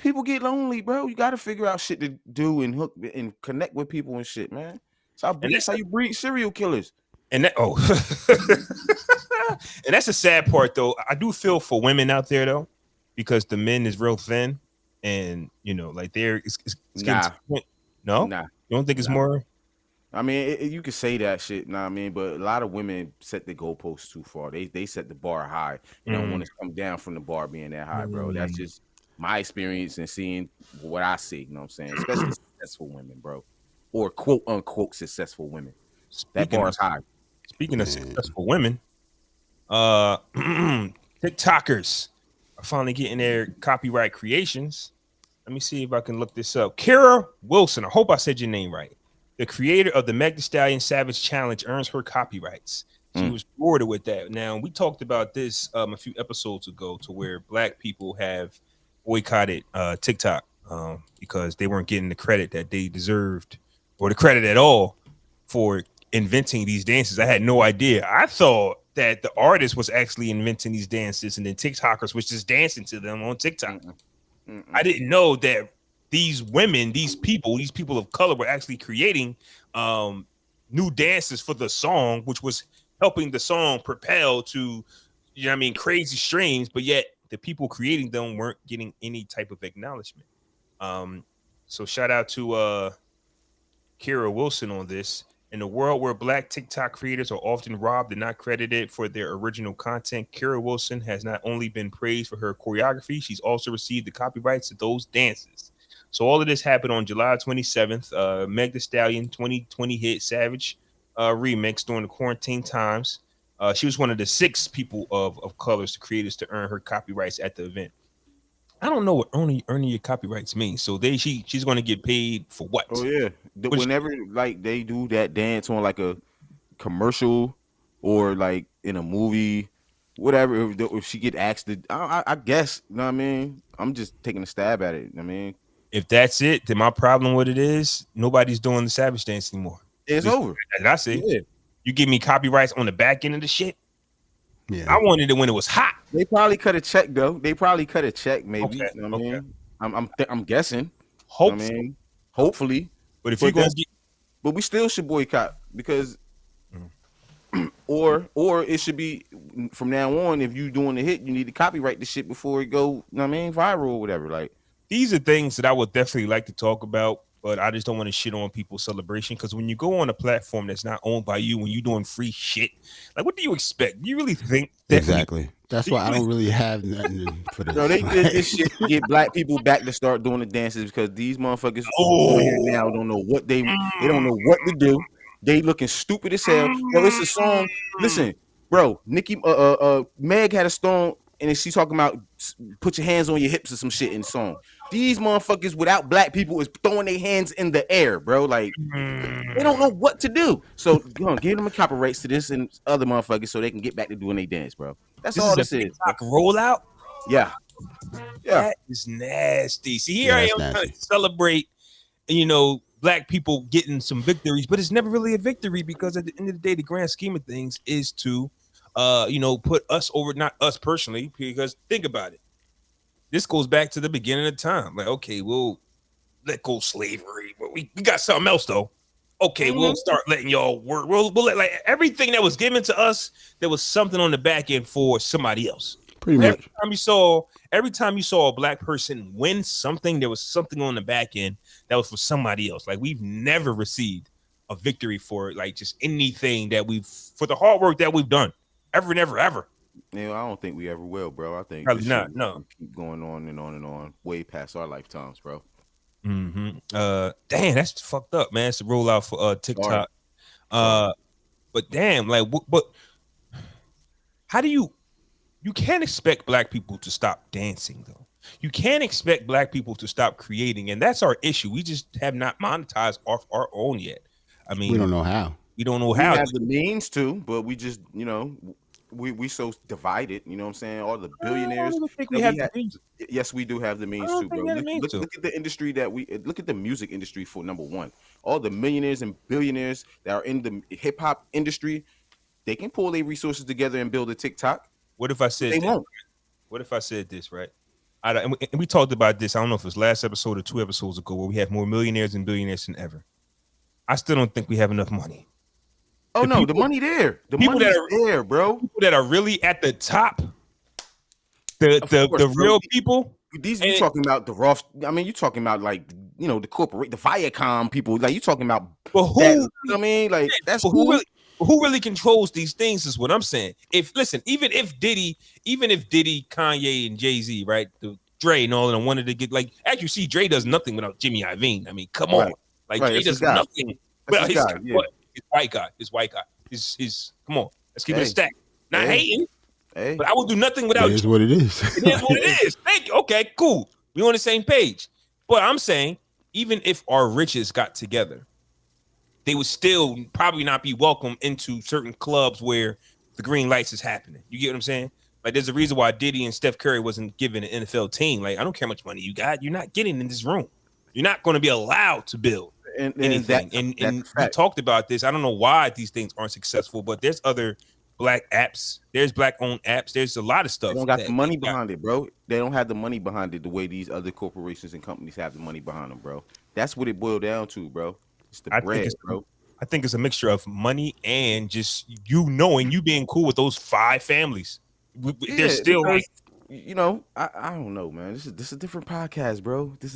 people get lonely, bro. You got to figure out shit to do and hook and connect with people and shit, man. That's how you breed serial killers. And that and that's a sad part, though. I do feel for women out there, though, because the men is real thin, and like it's getting no. You don't think it's more? I mean, you could say that shit. Nah, I mean, but a lot of women set the goalposts too far. They set the bar high. You don't want to come down from the bar being that high, bro. That's just my experience and seeing what I see. You know what I'm saying? Especially successful women, bro, or quote unquote successful women. That bar is high. Speaking of successful women, TikTokers are finally getting their copyright creations. Let me see if I can look this up. KearaWilson, I hope I said your name right. The creator of the Meg Thee Stallion Savage Challenge earns her copyrights. She was rewarded with that. Now, we talked about this a few episodes ago to where black people have boycotted TikTok because they weren't getting the credit that they deserved or the credit at all for inventing these dances. I had no idea. I thought that the artist was actually inventing these dances and then TikTokers was just dancing to them on TikTok. I didn't know that these women, these people of color were actually creating new dances for the song, which was helping the song propel to, crazy streams, but yet the people creating them weren't getting any type of acknowledgement. So shout out to KearaWilson on this. In a world where black TikTok creators are often robbed and not credited for their original content, KearaWilson has not only been praised for her choreography, she's also received the copyrights to those dances. So all of this happened on July 27th. Meg Thee Stallion 2020 hit Savage remix during the quarantine times. She was one of the 6 people of colors, the creators, to earn her copyrights at the event. I don't know what earning your copyrights means. So she's going to get paid for what? Oh yeah, whenever like they do that dance on like a commercial or like in a movie, whatever. If she get asked to, I guess. You know what I mean? I'm just taking a stab at it. I mean, if that's it, then my problem with it is nobody's doing the Savage dance anymore. It's over. As I see, you give me copyrights on the back end of the shit. Yeah. I wanted it when it was hot. They probably cut a check though. They probably cut a check, maybe. Okay, You know what I okay. mean? I'm guessing. Hopefully. I mean, hopefully. But if you're gonna get, but we still should boycott because, or it should be from now on. If you doing the hit, you need to copyright the shit before it go. You know what I mean, viral or whatever. Like these are things that I would definitely like to talk about, but I just don't want to shit on people's celebration because when you go on a platform that's not owned by you, when you're doing free shit, like what do you expect? Do you really think that exactly? That's why I don't really have nothing for this. no, they did this shit to get black people back to start doing the dances because these motherfuckers over here now don't know what they don't know what to do. They looking stupid as hell. Yo, it's a song. Listen, bro, Meg had a song and then she talking about put your hands on your hips or some shit in the song. These motherfuckers without black people is throwing their hands in the air, bro. Like they don't know what to do. So give them a copyrights to this and other motherfuckers so they can get back to doing their dance, bro. That's all this is. Like rollout. Yeah. That is nasty. See, here I am trying to celebrate, black people getting some victories, but it's never really a victory because at the end of the day, the grand scheme of things is to, put us over, not us personally, because think about it. This goes back to the beginning of time. Like, okay, we'll let go slavery, but we got something else though. Okay, we'll start letting y'all work. We'll let like everything that was given to us, there was something on the back end for somebody else. Pretty much. Every time you saw a black person win something, there was something on the back end that was for somebody else. Like we've never received a victory for like just anything that for the hard work that we've done. Ever, never, ever. Yeah, I don't think we ever will, bro. I think probably not. No, keep going on and on and on, way past our lifetimes, bro. Damn, that's fucked up, man. It's a rollout for TikTok. But damn, like, but how do you can't expect black people to stop dancing though. You can't expect black people to stop creating, and that's our issue. We just have not monetized off our own yet. I mean, we don't know how. We don't know how. We have the means to, but we just, we so divided. You know what I'm saying? All the billionaires. Yes, we do have the means to, bro. Look at the industry look at the music industry for number one. All the millionaires and billionaires that are in the hip hop industry, they can pull their resources together and build a TikTok. What if I said they won't? What if I said this, right? And we talked about this. I don't know if it was last episode or 2 episodes ago, where we have more millionaires and billionaires than ever. I still don't think we have enough money. Oh no, the money there. The money there, bro. People that are really at the top, the real people. These you talking about the Roth? I mean, you talking about like the corporate, the Viacom people. Like you talking about. But who? I mean, like that's who really controls these things is what I'm saying. Even if Diddy, Kanye, and JayZ, right? Dre and all of them wanted to get like. As you see, Dre does nothing without Jimmy Iovine. I mean, come on, like Dre does nothing without his guy. His white guy. His come on. Let's keep it a stack. Not hating. But I will do nothing without you. It is what it is. It is what it is. Thank you. Okay, cool. We on the same page. But I'm saying, even if our riches got together, they would still probably not be welcome into certain clubs where the green lights is happening. You get what I'm saying? Like, there's a reason why Diddy and Steph Curry wasn't given an NFL team. Like, I don't care how much money you got. You're not getting in this room. You're not going to be allowed to build anything. And we talked about this. I don't know why these things aren't successful, but there's other black apps. There's black-owned apps. There's a lot of stuff. They don't got the money behind it, bro. They don't have the money behind it the way these other corporations and companies have the money behind them, bro. That's what it boiled down to, bro. It's the bread, bro. I think it's a mixture of money and just you being cool with those 5 families. They're still like, I don't know, man. This is a different podcast, bro. This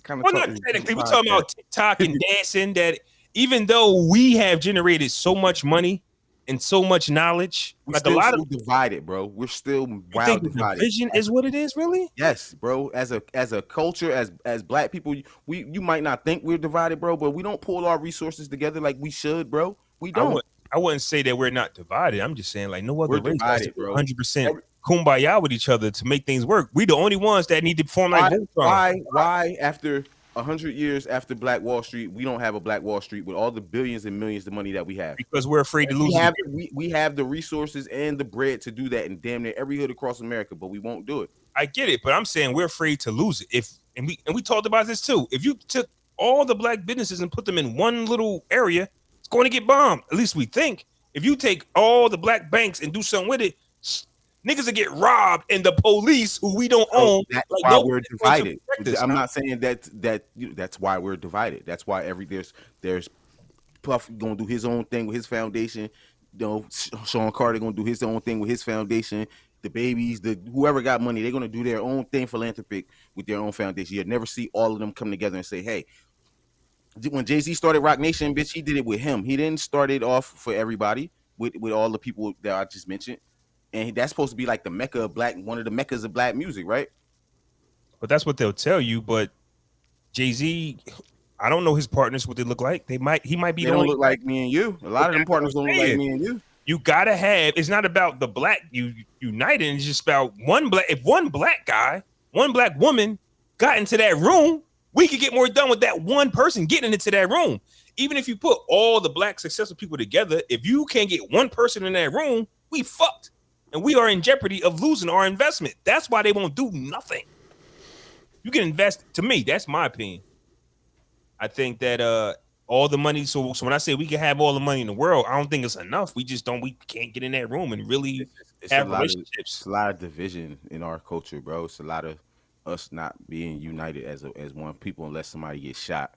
kind of. Well, not technically. We're talking about TikTok and dancing. That even though we have generated so much money and so much knowledge, we're like still a lot of divided, bro. We're still wild divided. Division is what it is, really. Yes, bro. As a culture, as black people, you might not think we're divided, bro, but we don't pull our resources together like we should, bro. We don't. I wouldn't say that we're not divided. I'm just saying, like, no other race divided, bro. 100% kumbaya with each other to make things work. We the only ones that need to form like why after 100 years after Black Wall Street, we don't have a Black Wall Street with all the billions and millions of money that we have? Because we're afraid to lose. We have the resources and the bread to do that in damn near every hood across America, but we won't do it. I get it, but I'm saying we're afraid to lose it. We talked about this too. If you took all the black businesses and put them in one little area, it's going to get bombed. At least we think. If you take all the black banks and do something with it, Niggas will get robbed, and the police, who we don't own, that's like why we're divided. us, I'm not saying that's why we're divided. That's why there's Puff gonna do his own thing with his foundation. You know, Sean Carter gonna do his own thing with his foundation. The babies, whoever got money, they're gonna do their own thing philanthropic with their own foundation. You'll never see all of them come together and say, "Hey." When JayZ started Rock Nation, bitch, he did it with him. He didn't start it off for everybody with all the people that I just mentioned. And that's supposed to be like the mecca of black, one of the meccas of black music, right? But that's what they'll tell you. But JayZ, I don't know his partners what they look like. He might be. They don't look like me and you. A lot of them partners don't look like me and you. You gotta have. It's not about the black united. It's just about one black. If one black guy, one black woman got into that room, we could get more done with that one person getting into that room. Even if you put all the black successful people together, if you can't get one person in that room, we fucked. And we are in jeopardy of losing our investment. That's why they won't do nothing. You can invest. To me, that's my opinion. I think that all the money. So when I say we can have all the money in the world, I don't think it's enough. We can't get in that room and really have relationships. It's a lot of division in our culture, bro. It's a lot of us not being united as one people unless somebody gets shot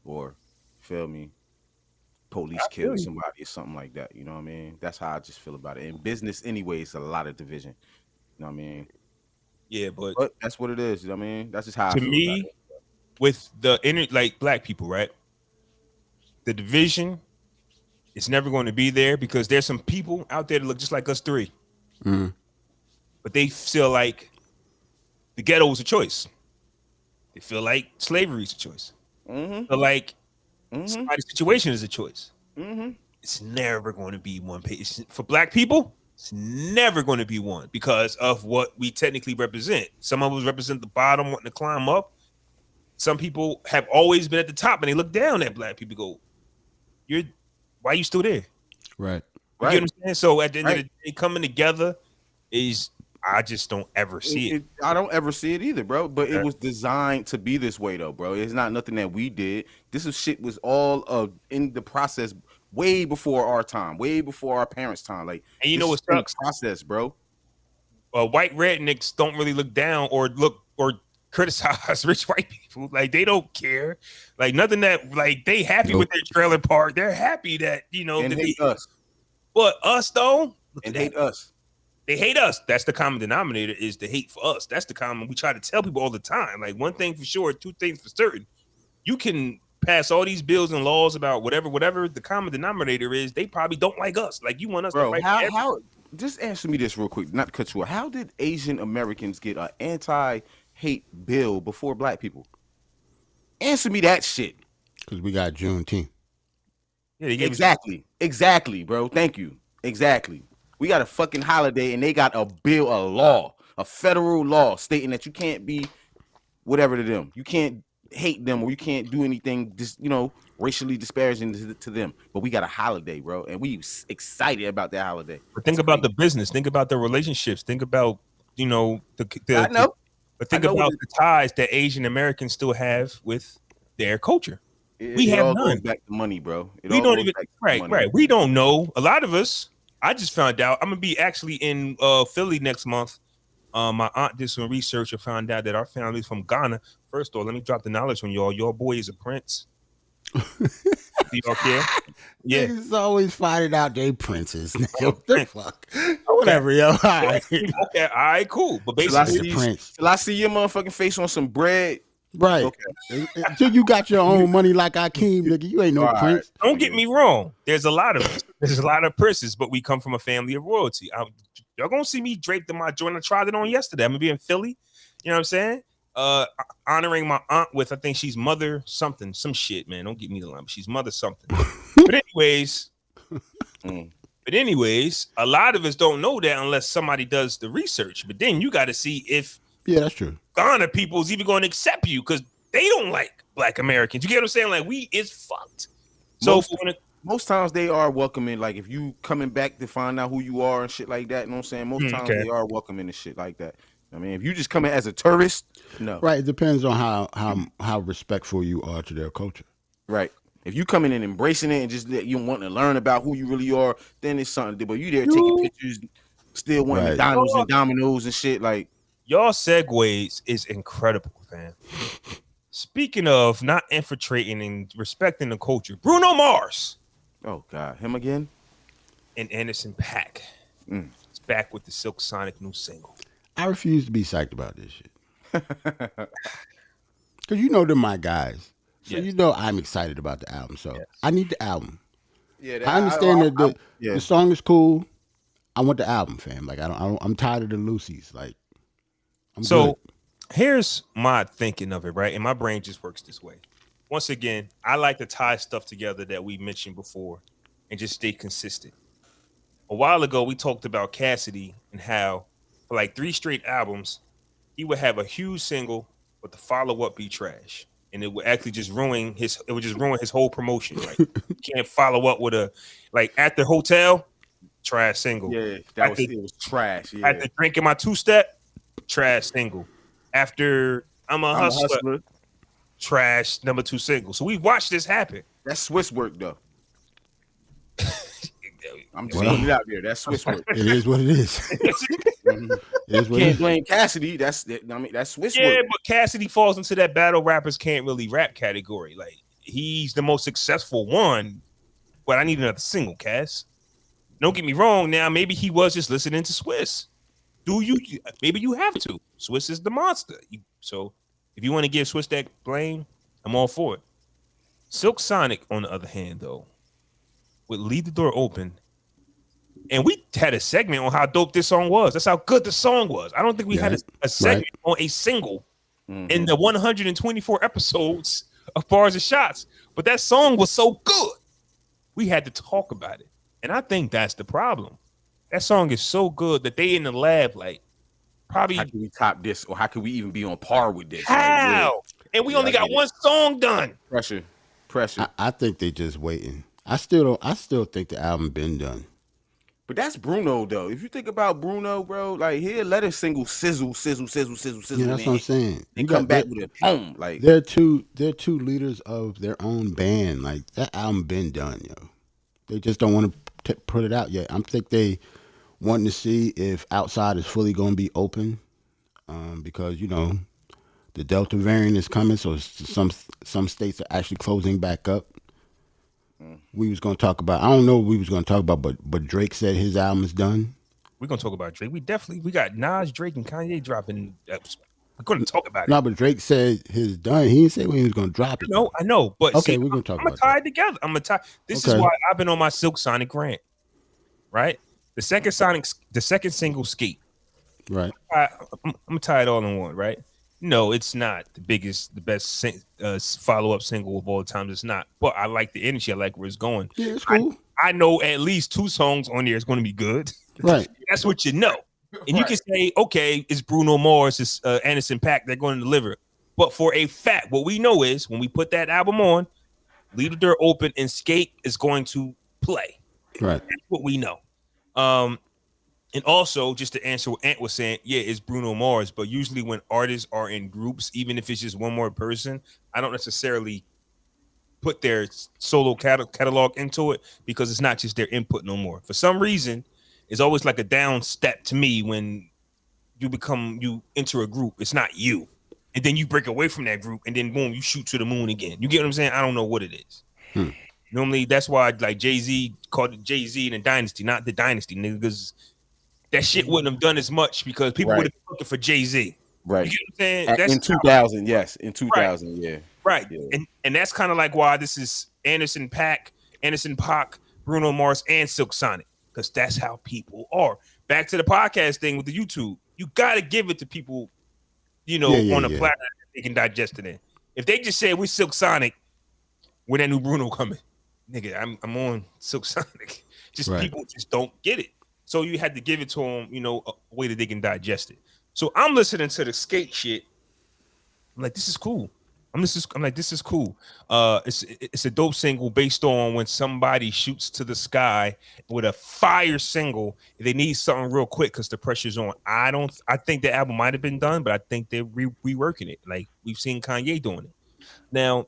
or, feel me, police kill somebody or something like that. You know what I mean? That's how I just feel about it. In business, anyway, it's a lot of division. You know what I mean? Yeah, but that's what it is. You know what I mean? That's just how I feel about it. With the like black people, right? The division is never going to be there because there's some people out there that look just like us three, but they feel like the ghetto is a choice. They feel like slavery is a choice. But like somebody's situation is a choice. It's never going to be one page for black people. It's never going to be one because of what we technically represent. Some of us represent the bottom, wanting to climb up. Some people have always been at the top, and they look down at black people. Go, why are you still there? Right. You get what I'm saying? So at the end of the day, coming together is. I just don't ever see it. I don't ever see it either, bro. But it was designed to be this way, though, bro. It's not nothing that we did. Shit was all in the process way before our time, way before our parents' time. Like, and you know what sucks? Process, bro. White rednecks don't really look down or criticize rich white people. Like they don't care. Like nothing that like they happy with their trailer park. They're happy that and hate us. But us though, and hate us. They hate us. That's the common denominator is the hate for us. That's the common. We try to tell people all the time. Like one thing for sure, two things for certain. You can pass all these bills and laws about whatever the common denominator is. They probably don't like us. Like you want us to fight. How? Just answer me this real quick, not to cut you off. How did Asian Americans get an anti-hate bill before black people? Answer me that shit. Because we got Juneteenth. Yeah, exactly, bro. Thank you. Exactly. We got a fucking holiday, and they got a law, a federal law stating that you can't be whatever to them. You can't hate them, or you can't do anything, racially disparaging to them. But we got a holiday, bro, and we excited about that holiday. But think about the business. Think about the relationships. Think about I know. But think about the ties that Asian Americans still have with their culture. We have none. Goes back to money, bro. We don't even right. We don't know. A lot of us. I just found out I'm gonna be actually in Philly next month. My aunt did some research and found out that our family's from Ghana. First of all, let me drop the knowledge on y'all. Your boy is a prince. Do y'all care? Yeah, niggas always finding out they princes. What the fuck? Whatever, yo. All right. Okay, all right, cool. But basically, till I see your motherfucking face on some bread. Right. Okay. Until you got your own money like Akeem, nigga, you ain't no prince. Don't get me wrong. There's a lot of princes, but we come from a family of royalty. Y'all gonna see me draped in my joint. I tried it on yesterday. I'm gonna be in Philly. You know what I'm saying? Honoring my aunt with, I think she's mother something, some shit, man. Don't get me the line, but she's mother something. But anyways, a lot of us don't know that unless somebody does the research. But then you got to see if that's true. Ghana people is even going to accept you because they don't like black Americans. You get what I'm saying? Like it's fucked. So most times they are welcoming. Like if you coming back to find out who you are and shit like that. You know what I'm saying? Most times they are welcoming and shit like that. I mean, if you just come in as a tourist, no. Right. It depends on how respectful you are to their culture. Right. If you coming in embracing it and just you want to learn about who you really are, then it's something. But you there taking pictures, Still wanting McDonald's and Domino's and shit. Like y'all segues is incredible, fam. Speaking of not infiltrating and respecting the culture, Bruno Mars. Oh God, him again? And Anderson .Paak. It's back with the SilkSonic new single. I refuse to be psyched about this shit. Cause you know they're my guys. So you know I'm excited about the album. So I need the album. Yeah, I understand that the song is cool. I want the album, fam. Like I'm tired of the Lucy's. Like I'm good. Here's my thinking of it, right? And my brain just works this way. Once again, I like to tie stuff together that we mentioned before and just stay consistent. A while ago, we talked about Cassidy and how for like 3 straight albums, he would have a huge single, but the follow-up be trash. And it would actually just ruin his whole promotion. Like you can't follow up with a like at the hotel, trash single. Yeah, it was trash. Yeah. After drinking my 2-step, trash single. After I'm a hustler, trash number 2 single. So we watched this happen. That's Swiss work though. I'm just putting it out there. That's Swiss work. It is what it is. Can't blame Cassidy. That's Swiss work. Yeah, but Cassidy falls into that battle rappers can't really rap category. Like he's the most successful one, but I need another single, Cass. Don't get me wrong. Now maybe he was just listening to Swiss. Maybe you have to. Swiss is the monster. So if you want to give Swiss that blame, I'm all for it. SilkSonic, on the other hand, though, would leave the door open. And we had a segment on how dope this song was. That's how good the song was. I don't think we had a segment on a single in the 124 episodes of Barz and Shotz. But that song was so good, we had to talk about it. And I think that's the problem. That song is so good that they in the lab, like, probably. How can we top this? Or how can we even be on par with this? How? And we only got one song done. Pressure. I think they just waiting. I still think the album been done. But that's Bruno though. If you think about Bruno, bro, like he'll let a single sizzle. Yeah, that's what I'm saying. And come back with a boom. Like they're two leaders of their own band. Like that album been done, yo. They just don't want to put it out yet. I think they wanting to see if outside is fully going to be open, because the Delta variant is coming, so some states are actually closing back up. We was going to talk about. I don't know what we was going to talk about, but Drake said his album is done. We're going to talk about Drake. We got Nas, Drake, and Kanye dropping. We're going to talk about it. No, but Drake said his done. He didn't say when he was going to drop it. I know. But okay, we're going to talk about it. I'm going to tie it together. I'm going to tie. This is why I've been on my SilkSonic rant. Right? The second single, Skate. Right. I'm going to tie it all in one, right? No, it's not the best follow-up single of all time. It's not. But I like the energy. I like where it's going. Yeah, it's cool. I know at least 2 songs on there is going to be good. Right. That's what you know. And you can say, okay, it's Bruno Mars, it's Anderson .Paak, they're going to deliver. But for a fact, what we know is when we put that album on, Leave the Door Open and Skate is going to play. Right. That's what we know. And also, just to answer what Ant was saying, yeah, it's Bruno Mars. But usually when artists are in groups, even if it's just one more person, I don't necessarily put their solo catalog into it because it's not just their input no more. For some reason, it's always like a down step to me when you enter a group. It's not you. And then you break away from that group and then boom, you shoot to the moon again. You get what I'm saying? I don't know what it is. Normally, that's why like JayZ called it JayZ and the Dynasty, not the Dynasty, niggas. That shit wouldn't have done as much because people would have been looking for JayZ. Right. You get what I'm saying? That's in 2000, yes. In 2000, yeah. Right. Yeah. And that's kind of like why this is Anderson .Paak, Bruno Mars, and SilkSonic. Because that's how people are. Back to the podcast thing with the YouTube. You got to give it to people, on a platform that they can digest it in. If they just say we're SilkSonic, when that new Bruno coming, nigga, I'm on SilkSonic. People just don't get it. So you had to give it to them, a way that they can digest it. So I'm listening to the Skate shit. I'm like, this is cool. This is cool. It's a dope single based on when somebody shoots to the sky with a fire single. They need something real quick because the pressure's on. I think the album might have been done, but I think they're reworking it. Like we've seen Kanye doing it. Now,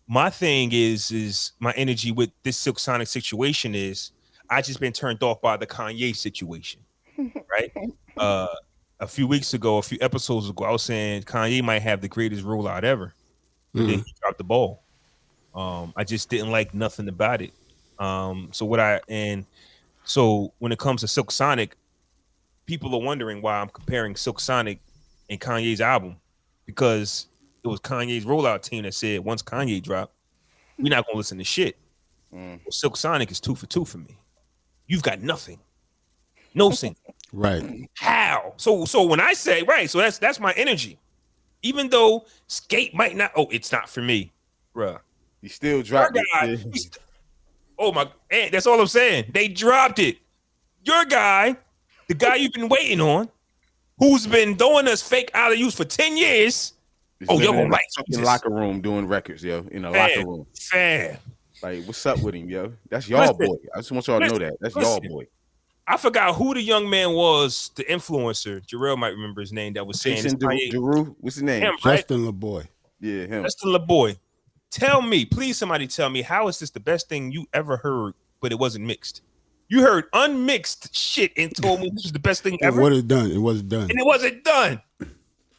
my thing is my energy with this SilkSonic situation is I just been turned off by the Kanye situation. right? A few weeks ago, a few episodes ago, I was saying Kanye might have the greatest rollout ever, but then he dropped the ball. I just didn't like nothing about it. So when it comes to SilkSonic, people are wondering why I'm comparing SilkSonic and Kanye's album, because it was Kanye's rollout team that said once Kanye dropped, we're not gonna listen to shit. Well, SilkSonic is 2 for 2 for me. You've got nothing, no single. Right. How? So when I say right, so that's my energy. Even though Skate might not, it's not for me, bruh. You still dropped it. Oh my, that's all I'm saying. They dropped it. Your guy, the guy you've been waiting on, who's been throwing us fake out of use for 10 years. You're gonna like in the locker room doing records, yo. In the locker room. Fam. Like, what's up with him, yo? That's y'all boy. I just want y'all to know that. That's y'all boy. I forgot who the young man was, the influencer. Jerrell might remember his name that was saying Jerrell. What's his name? Him, right? Justin LeBoy. Yeah, him. Justin LeBoy. Tell me, please, somebody tell me, how is this the best thing you ever heard, but it wasn't mixed? You heard unmixed shit and told me this is the best thing ever. It wasn't done. It wasn't done. And it wasn't done.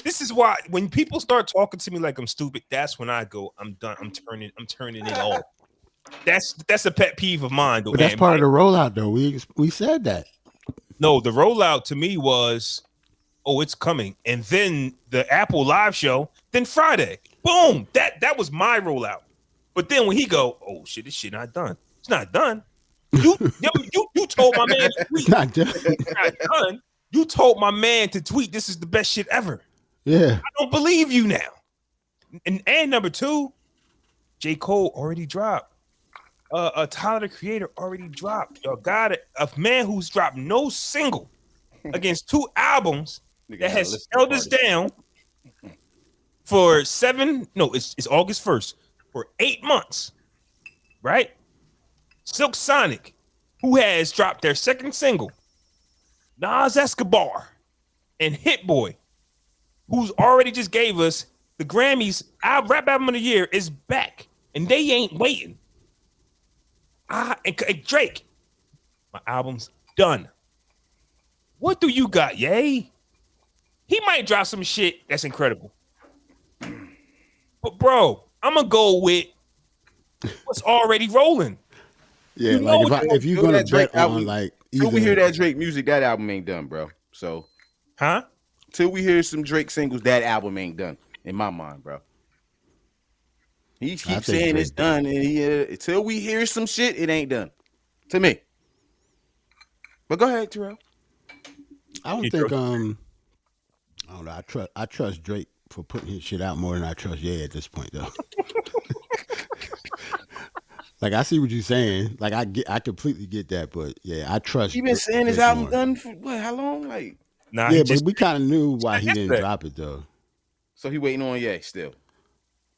This is why when people start talking to me like I'm stupid, that's when I go, I'm done. I'm turning it off. That's a pet peeve of mine, though. But that's part of the rollout, though. We said that. No, the rollout to me was, it's coming, and then the Apple Live show, then Friday, boom. That was my rollout. But then when he go, oh shit, this shit not done. It's not done. You told my man to tweet. It's not done. It's not done. You told my man to tweet. This is the best shit ever. Yeah. I don't believe you now. And number 2, J. Cole already dropped. Tyler the Creator already dropped. Y'all got it. A man who's dropped no single against 2 albums that has held us down for it's August 1st for 8 months, right? SilkSonic, who has dropped their second single, Nas Escobar, and Hit Boy, who's already just gave us the Grammys. Our rap album of the year is back, and they ain't waiting. And Drake, my album's done. What do you got, Ye? He might drop some shit that's incredible. But bro, I'm gonna go with what's already rolling. Yeah, like if you're gonna bet on like till we hear that Drake music, that album ain't done, bro. So, till we hear some Drake singles, that album ain't done in my mind, bro. He keeps saying it's done, and until we hear some shit, it ain't done to me. But go ahead, Jerrell. I don't think I don't know. I trust Drake for putting his shit out more than I trust Ye at this point, though. Like, I see what you're saying. Like, I completely get that, but yeah, I trust. He been saying his album done for what? How long? Like, but we kind of knew why he didn't drop it though. So he waiting on Ye still.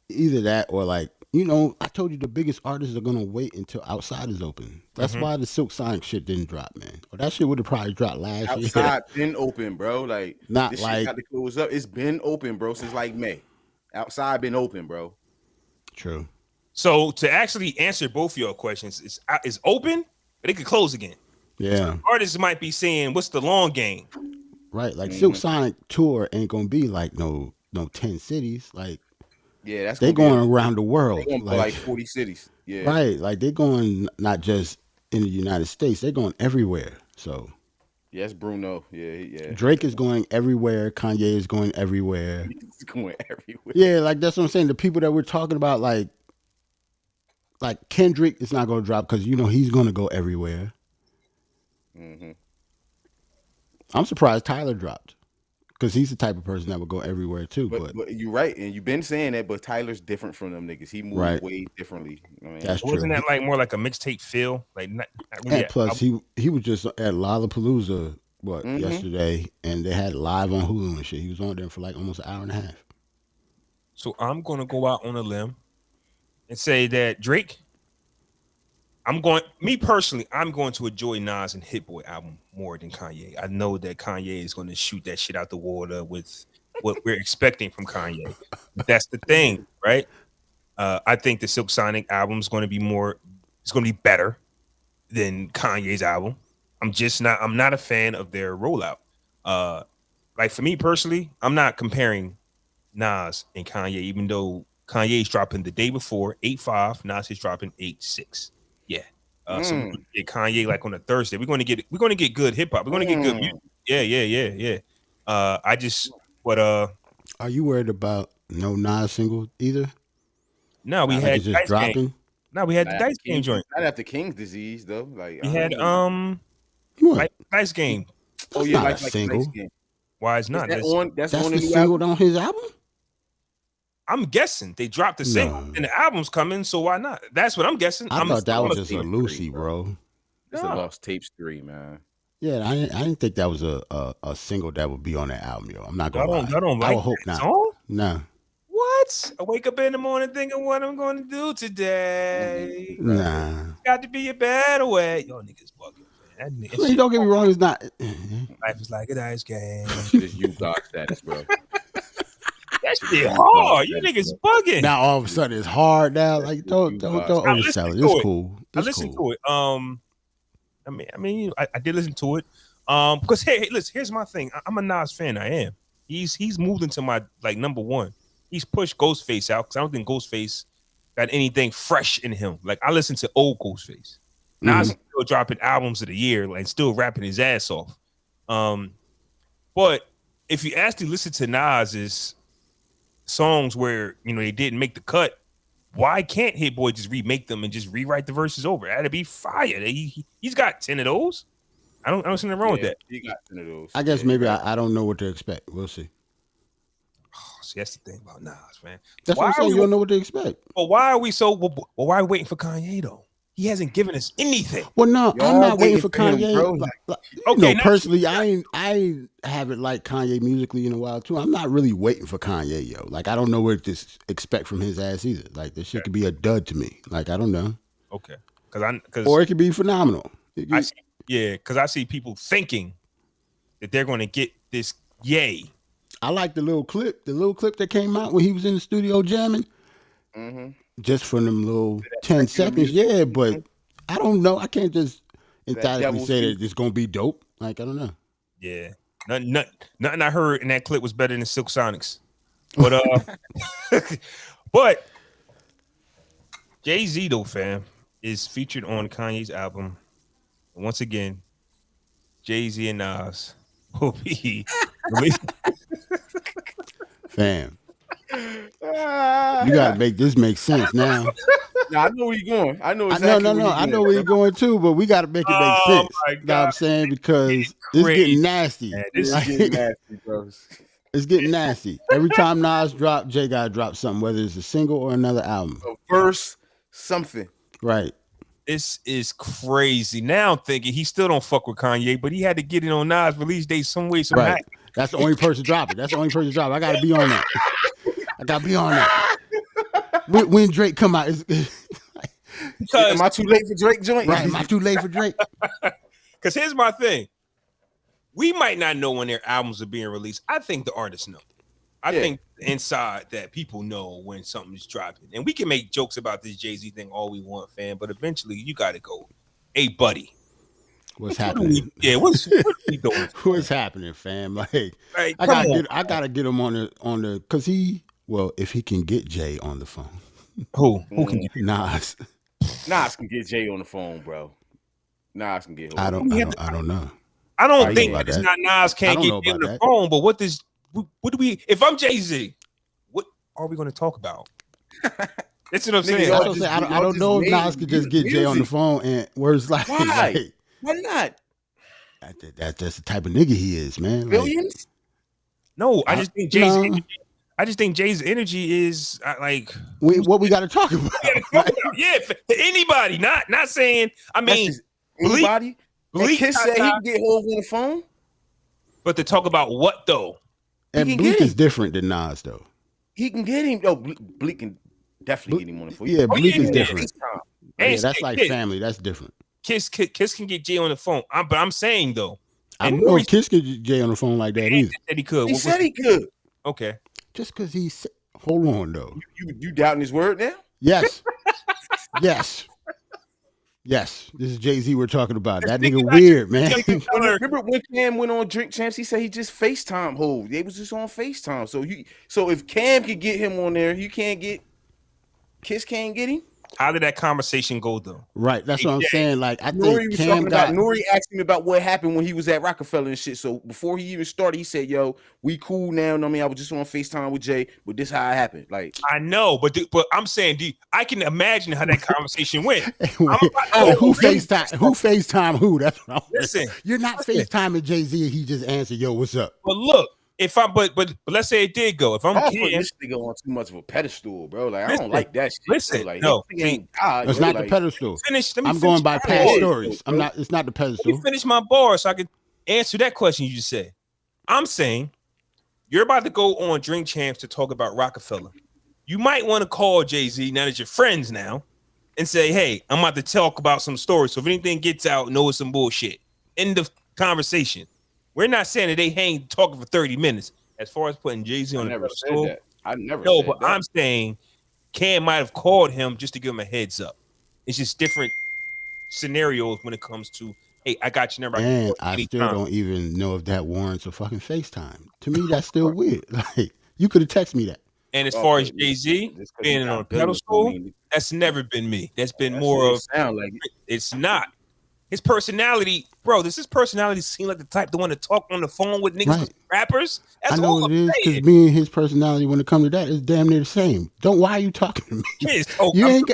Either that or like, I told you the biggest artists are gonna wait until Outside is open. That's why the SilkSonic shit didn't drop, man. Or that shit would have probably dropped last year. Outside been open, bro. Like, not this like shit got to close up. It's been open, bro, since like May. Outside been open, bro. True. So to actually answer both of your questions, it's open, but it could close again. Yeah. So artists might be saying, "What's the long game?" Right. Like SilkSonic tour ain't gonna be like no 10 cities. Like, yeah, that's they going around the world. They going like 40 cities. Yeah. Right. Like they going not just in the United States, they're going everywhere. So yes, Bruno. Yeah. Drake is going everywhere. Kanye is going everywhere. He's going everywhere. Yeah, like that's what I'm saying. The people that we're talking about, like Kendrick is not gonna drop because he's gonna go everywhere. Mm-hmm. I'm surprised Tyler dropped because he's the type of person that would go everywhere too. But you're right, and you've been saying that. But Tyler's different from them niggas. He moved way differently. That's true. Wasn't that like more like a mixtape feel? Like not really. And plus, he was just at Lollapalooza yesterday, and they had it live on Hulu and shit. He was on there for like almost an hour and a half. So I'm gonna go out on a limb and say that Drake. I'm going to enjoy Nas and Hit Boy album more than Kanye. I know that Kanye is going to shoot that shit out the water with what we're expecting from Kanye. But that's the thing, right? I think the SilkSonic album is going to be better than Kanye's album. I'm not a fan of their rollout. Like for me personally, I'm not comparing Nas and Kanye, even though Kanye's dropping the day before 8-5, Nas is dropping 8-6. Yeah. So we're gonna get Kanye like on a Thursday. We're gonna get good hip hop. We're gonna get good music. Yeah. I just Are you worried about no Nas single either? no, we Like had it's just Dice dropping. Game. No, we had the Dice Game joint. Not after King's disease though. Like We had What? like Dice Game. That's not a single. Why it's not? That's That's on the the new single album? on his album. I'm guessing they dropped the single and the album's coming, so why not? That's what I'm guessing. I thought that was just a Lucy, bro. It's a Lost Tapes 3, man. Yeah, I didn't think that was a single that would be on that album, yo. I'm not gonna lie. I don't like I would hope that not. song? No. What? I wake up in the morning thinking what I'm going to do today. Nah. Got to be a better way. Yo, niggas bugging, man. I mean, don't get me wrong, it's not. Life is like a dice game. It's you God status, bro. That shit hard. You niggas bugging. Now all of a sudden it's hard now. Like don't oversell it. It's cool. I listened to it. I did listen to it. Because hey, listen, here's my thing. I'm a Nas fan. I am. He's moved into my like number one. He's pushed Ghostface out because I don't think Ghostface got anything fresh in him. Like I listen to old Ghostface. Nas is still dropping albums of the year, like still rapping his ass off. But if you actually listen to Nas's songs where they didn't make the cut, why can't Hit Boy just remake them and just rewrite the verses over? That'd be fire. He's got 10 of those. I don't see nothing wrong with that. He got 10 of those. I guess maybe I don't know what to expect. We'll see. Oh, see, that's the thing about Nas, man. That's what I'm saying. You don't know what to expect. But why are we so? Well, why are we waiting for Kanye though? He hasn't given us anything. Well, no, I'm not waiting for Kanye. Okay, personally, I haven't liked Kanye musically in a while too. I'm not really waiting for Kanye, yo. Like I don't know what to expect from his ass either. Like this shit could be a dud to me. Like I don't know. Okay, or it could be phenomenal. Because I see people thinking that they're going to get this yay. I like the little clip that came out when he was in the studio jamming. Just for them little 10 seconds, yeah, but I don't know. I can't just emphatically say that it's gonna be dope. Like I don't know. Yeah, nothing I heard in that clip was better than SilkSonic's. But but JayZ though, fam, is featured on Kanye's album. And once again, JayZ and Nas will be released. Fam. You gotta make this make sense now. I know where you're going. I know where you're going too, but we gotta make it make sense. You know what I'm saying? Because it's getting nasty. Man, this is getting nasty, bro. It's getting nasty. Every time Nas drop, Jay gotta drop something, whether it's a single or another album. A verse, something. Right. This is crazy. Now I'm thinking he still don't fuck with Kanye, but he had to get it on Nas release date some way, somehow. Right. That's the only person dropping. I gotta be on that. When Drake come out, am I too late for Drake joint? Right, am I too late for Drake? Because here's my thing. We might not know when their albums are being released. I think the artists know. I think inside that people know when something's dropping. And we can make jokes about this JayZ thing all we want, fam, but eventually you got to go, hey, buddy. What's happening? What we doing? What's happening, fam? Like I gotta get him on the because if he can get Jay on the phone. Who can get Nas? Nas can get Jay on the phone, bro. Nas can get. I don't know. I don't think it's not Nas can't get Jay on the phone, but what do we? If I'm JayZ, what are we going to talk about? That's what I'm saying. I don't know if Nas could just get Jay on the phone and words like why? Why not? That's the type of nigga he is, man. Billions? No, I just think JayZ. I just think Jay's energy is like what we got to talk about. Yeah, for anybody, not saying. I mean, anybody. Bleak said he can get Hov on the phone, but to talk about what though? And Bleak is different than Nas though. He can get him. Oh, Bleak can definitely get him on the phone. Yeah, Bleak is different. That's like family. That's different. Kiss can get Jay on the phone. But I'm saying though, I don't know if Kiss could get Jay on the phone like that either. He could. He said he could. Okay. Just because he's hold on though. You doubting his word now? Yes. Yes. Yes, this is JayZ we're talking about. That nigga weird, man. Remember when Cam went on Drink Champs? He said he just FaceTime Hov. They was just on FaceTime. So if Cam could get him on there, you can't get Kiss can't get him. How did that conversation go though? Right, that's what I'm saying. Like I Nori think Cam got Nori asked him about what happened when he was at Rockefeller and shit. So before he even started, he said, "Yo, we cool now." I mean, I was just on FaceTime with Jay, but this how it happened. Like I know, but I'm saying, I can imagine how that conversation went. who FaceTime who? That's what I'm listen. You're not FaceTiming JayZ. He just answered, "Yo, what's up?" But look, if I'm, but let's say it did go. If I'm putting Cam, this nigga on too much of a pedestal, bro. Like I don't like that shit. Listen, like, no, it's not the pedestal. I'm going by past stories. I'm not. It's not the pedestal. Let me finish my bar so I can answer that question you just said. I'm saying you're about to go on Drink Champs to talk about Rockefeller. You might want to call JayZ now that you're friends now and say, "Hey, I'm about to talk about some stories. So if anything gets out, know it's some bullshit." End of conversation. We're not saying that they hang talking for 30 minutes. As far as putting JayZ on the pedestal, I never no, said but that. I'm saying Cam might have called him just to give him a heads up. It's just different scenarios when it comes to, hey, I got your number. And I still don't even know if that warrants a fucking FaceTime. To me, that's still weird. Like you could have texted me that. And as far as JayZ being on a pedestal, that's never been me. That's been more of it's not. His personality, bro. Does his personality seem like the type to want to talk on the phone with niggas with rappers? That's I know it is because me and his personality, when it comes to that, is damn near the same. Why are you talking to me? Kiss.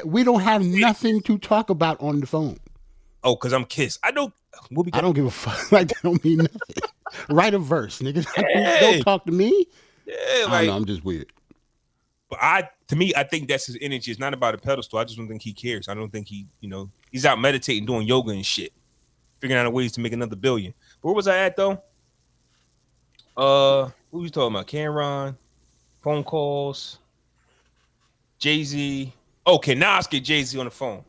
We don't have nothing to talk about on the phone. Oh, because I'm Kiss. I don't give a fuck. Like that don't mean nothing. Write a verse, nigga. Don't talk to me. Yeah, I don't know, I'm just weird. But to me, I think that's his energy. It's not about a pedestal. I just don't think he cares. I don't think he's out meditating, doing yoga and shit, figuring out ways to make another billion. But where was I at though? Who was talking about? Cameron, phone calls, JayZ. Okay, now let's get JayZ on the phone.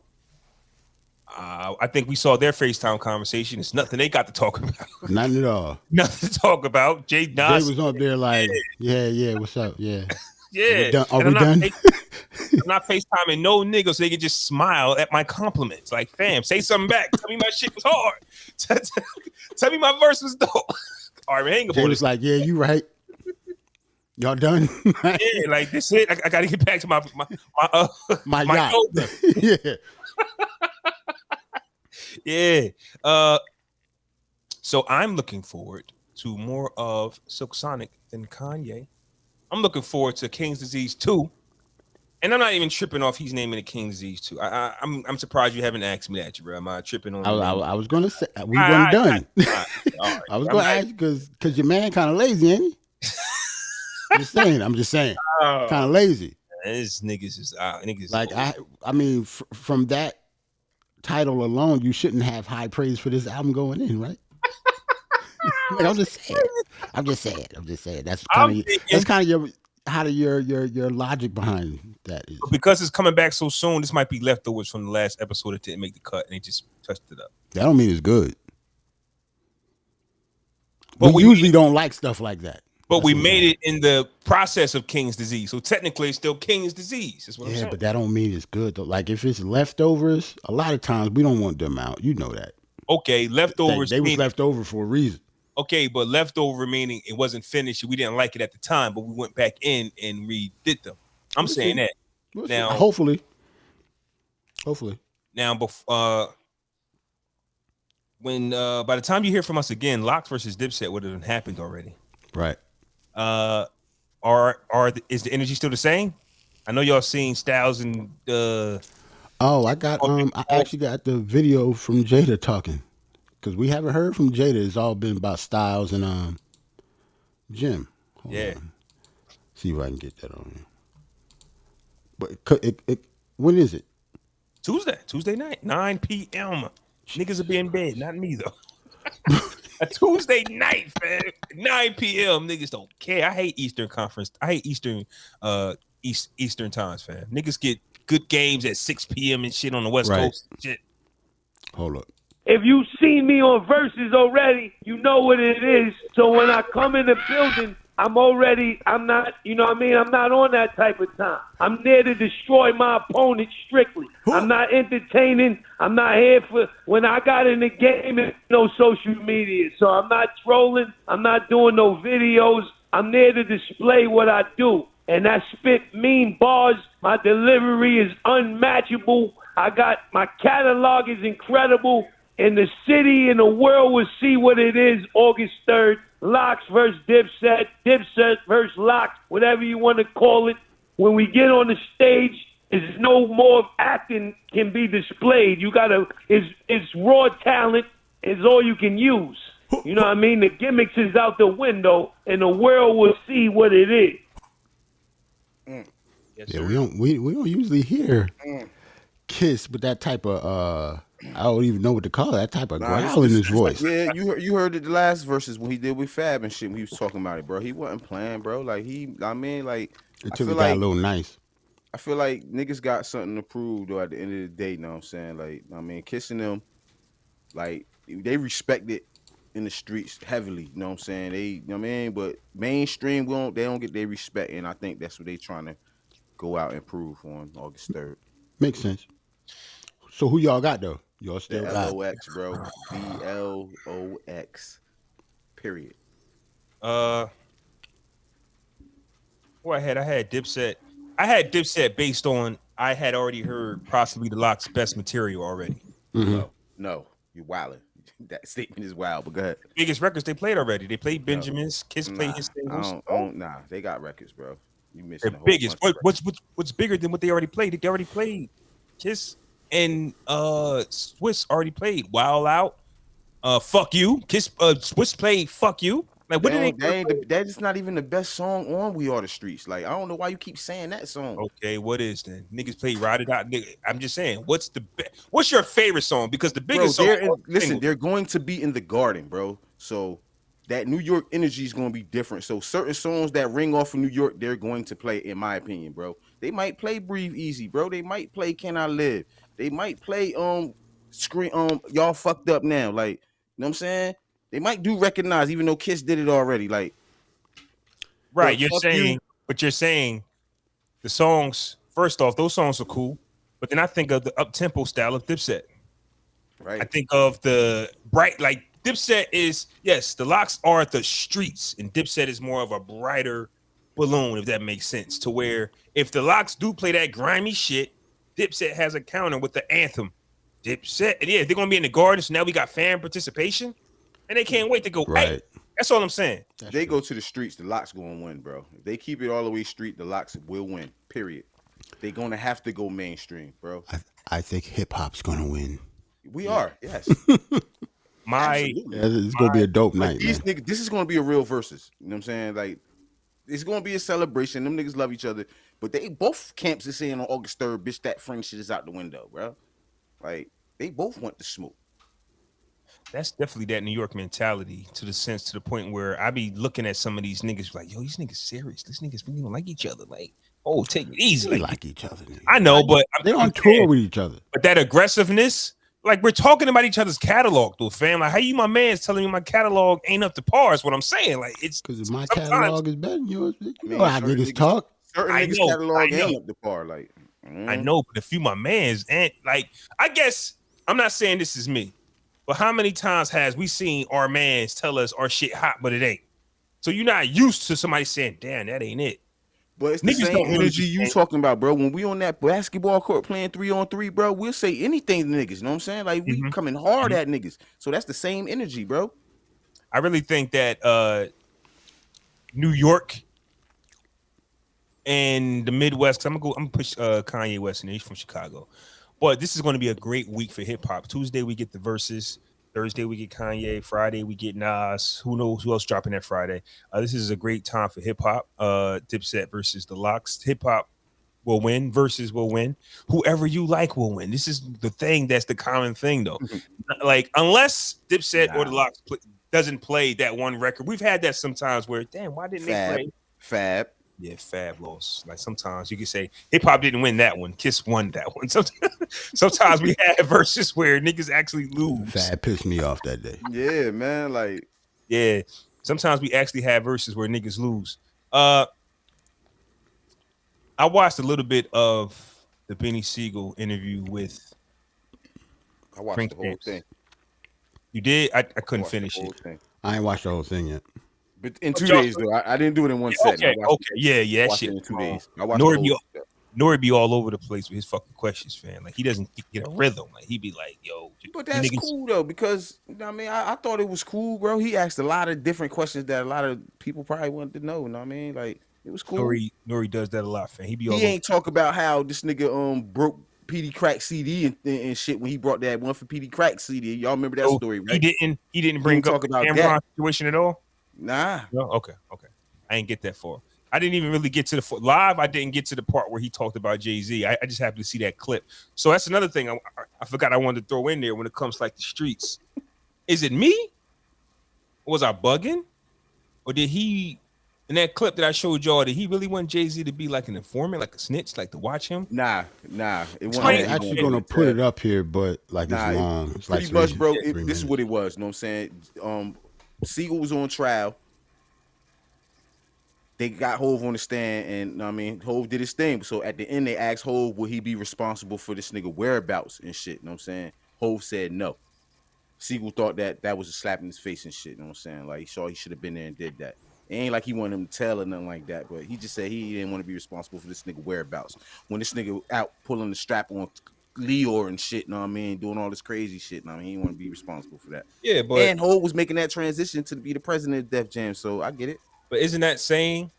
I think we saw their FaceTime conversation. It's nothing they got to talk about. Nothing at all. Nothing to talk about. Jay was up there like, yeah, what's up? Yeah. Yeah. Are we done? I'm not FaceTiming no niggas so they can just smile at my compliments. Like, fam, say something back. Tell me my shit was hard. Tell me my verse was dope. All right, hang up. Jay was like, yeah, you right. Y'all done? Yeah, like this it. I got to get back to my yacht. Yeah. Yeah. So I'm looking forward to more of SilkSonic than Kanye. I'm looking forward to King's Disease 2. And I'm not even tripping off he's naming it King's Disease 2. I'm surprised you haven't asked me that, bro. Am I tripping on I was gonna say we weren't done. I was gonna ask because your man kind of lazy, ain't he? I'm just saying. Kind of lazy. This niggas is niggas. Like I mean, from that title alone, you shouldn't have high praise for this album going in, right? Like, I'm just saying. That's kind of your logic behind that is. Because it's coming back so soon, this might be leftovers from the last episode that didn't make the cut, and they just touched it up. That don't mean it's good. But we usually don't like stuff like that. But we made it in the process of King's Disease, so technically it's still King's Disease. Is what I'm saying. But that don't mean it's good though. Like if it's leftovers, a lot of times we don't want them out. You know that. Okay, leftovers. They was left over for a reason. Okay, but leftover meaning it wasn't finished. We didn't like it at the time, but we went back in and redid them. I'm saying that. Now, hopefully. Now, when by the time you hear from us again, LOX Verzuz Dipset would have happened already. Right. Is the energy still the same? I know y'all seen Styles and I actually got the video from Jada talking. Because we haven't heard from Jada. It's all been about Styles and Jim. Hold on. See if I can get that on here. But when is it? Tuesday night, 9 p.m. Niggas will be in bed, not me though. A Tuesday night, man, 9 p.m. Niggas don't care. I hate Eastern Conference. I hate Eastern times, fam. Niggas get good games at 6 p.m. and shit on the West Coast. Shit. Hold up. If you seen me on Versus already, you know what it is. So when I come in the building, I'm not, you know what I mean? I'm not on that type of time. I'm there to destroy my opponent strictly. I'm not entertaining. I'm not here for, when I got in the game, there's no social media. So I'm not trolling. I'm not doing no videos. I'm there to display what I do. And I spit mean bars. My delivery is unmatchable. My catalog is incredible. And the city and the world will see what it is August 3rd. LOX versus Dipset, Dipset versus LOX, whatever you want to call it. When we get on the stage, there's no more acting can be displayed. It's raw talent is all you can use. You know what I mean? The gimmicks is out the window, and the world will see what it is. Yes, yeah, we don't usually hear Kiss with that type of I don't even know what to call it. That type of growl in his voice. Yeah, you heard it the last verses when he did with Fab and shit. When he was talking about it, bro. He wasn't playing, bro. Like it took it got a little nice. I feel like niggas got something to prove though. At the end of the day, you know what I'm saying? Like, I mean, kissing them, like they respect it in the streets heavily. You know what I'm saying? They, you know what I mean? But mainstream, they don't get their respect, and I think that's what they trying to go out and prove on August 3rd. Makes sense. So who y'all got though? Y'all still got LOX, bro. BLOX. Period. I had Dipset. I had Dipset based on I had already heard possibly TheLox best material already. Mm-hmm. No, you're wilding. That statement is wild, but go ahead. Biggest records they played already. They played Benjamin's. Kiss played his singles. Nah, they got records, bro. You missed the biggest. What's bigger than what they already played? They already played Kiss and Swiss already played Wild Out. Fuck You. Kiss. Swiss played Fuck You. Like what did they? That is not even the best song on We Are the Streets. Like I don't know why you keep saying that song. Okay, what is then? Niggas play Ride It Out. I'm just saying, what's your favorite song? Because the biggest song. They're going to be in the Garden, bro. So that New York energy is going to be different. So certain songs that ring off of New York, they're going to play, in my opinion, bro. They might play Breathe Easy, bro. They might play Can I Live. They might play Scream Y'all Fucked Up Now. Like, you know what I'm saying? They might do Recognize, even though Kiss did it already. Like, right? You're saying the songs. First off, those songs are cool, but then I think of the up-tempo style of Dipset. Right. I think of the bright, like Dipset is TheLox are the streets, and Dipset is more of a brighter balloon, if that makes sense. To where if TheLox do play that grimy shit, Dipset has a counter with the anthem. Dipset, and they're gonna be in the Garden. So now we got fan participation. And they can't wait to go. Right. Hey, that's all I'm saying. They go to the streets, TheLox going to win, bro. If they keep it all the way street, TheLox will win. Period. They're going to have to go mainstream, bro. I think hip hop's going to win. We are, yes. It's going to be a dope night. These niggas, this is going to be a real versus. You know what I'm saying? Like, it's going to be a celebration. Them niggas love each other. But they both camps is saying on August 3rd, bitch, that friend shit is out the window, bro. Like, they both want the smoke. That's definitely that New York mentality to the point where I be looking at some of these niggas like, yo, these niggas serious. These niggas really don't like each other. Like, oh, take it easy. They like each other. Nigga. I know, but they're on tour with each other. But that aggressiveness, like we're talking about each other's catalog, though, fam. Like, how you, my man's telling me my catalog ain't up to par is what I'm saying. Like, it's because my catalog is better than yours. You know how niggas talk. Certain niggas' catalog ain't up to par. Like, I know, but if you my man's, and like, I guess I'm not saying this is me. But how many times has we seen our mans tell us our shit hot, but it ain't? So you're not used to somebody saying, damn, that ain't it. But it's the same energy you talking about, bro. When we on that basketball court playing 3-on-3, bro, we'll say anything to niggas. You know what I'm saying? Like, we coming hard at niggas. So that's the same energy, bro. I really think that New York and the Midwest, I'm gonna push Kanye West in there. He's from Chicago. But this is going to be a great week for hip hop. Tuesday we get the Verzuz. Thursday we get Kanye. Friday we get Nas. Who knows who else dropping that Friday? This is a great time for hip hop. Dipset versus TheLox. Hip hop will win. Verzuz will win. Whoever you like will win. This is the thing. That's the common thing, though. Like unless Dipset or TheLox doesn't play that one record, we've had that sometimes where damn, why didn't they play Fab? Yeah, Fab lost. Like sometimes you can say hip hop didn't win that one. Kiss won that one. Sometimes we had verses where niggas actually lose. Fab pissed me off that day. Yeah, man. Like, yeah. Sometimes we actually have verses where niggas lose. I watched a little bit of the BeanieSigel interview with I watched Prince the whole James. thing. You did? I couldn't Watched finish the whole it. thing. I ain't watched the whole thing yet. But in 2 y'all- days though, I didn't do it in one set. Okay, yeah, that watched shit. it in 2 days. I watched the whole thing. Nori be all over the place with his fucking questions, fam. Like he doesn't get a rhythm. Like he be like, "Yo," But that's cool though, because you know what I mean, I thought it was cool, bro. He asked a lot of different questions that a lot of people probably wanted to know. You know what I mean? Like it was cool. Nori does that a lot, fam. He ain't talk about how this nigga broke PD Crack CD and shit when he brought that one for PD Crack CD. Y'all remember that story, right? He didn't bring up the Cameron situation at all. Nah. No. Okay. I didn't get that far. I didn't even really get to the live. I didn't get to the part where he talked about JayZ. I just happened to see that clip. So that's another thing I forgot I wanted to throw in there when it comes to like the streets. Is it me? Was I bugging? Or did he, in that clip that I showed y'all, did he really want JayZ to be like an informant, like a snitch, like to watch him? Nah. I'm actually going to put it up here, but like it's long. It's pretty like much, bro. This is what it was. You know what I'm saying? Sigel was on trial. They got Hove on the stand, and I mean, Hove did his thing. So at the end, they asked Hove, will he be responsible for this nigga whereabouts and shit? You know what I'm saying? Hove said no. Sigel thought that was a slap in his face and shit. You know what I'm saying? Like, he saw he should have been there and did that. It ain't like he wanted him to tell or nothing like that, but he just said he didn't want to be responsible for this nigga whereabouts. When this nigga out pulling the strap on Leor and shit, you know what I mean? Doing all this crazy shit, you know what I mean? He didn't want to be responsible for that. Yeah, but and Hove was making that transition to be the president of Def Jam, so I get it. But isn't that saying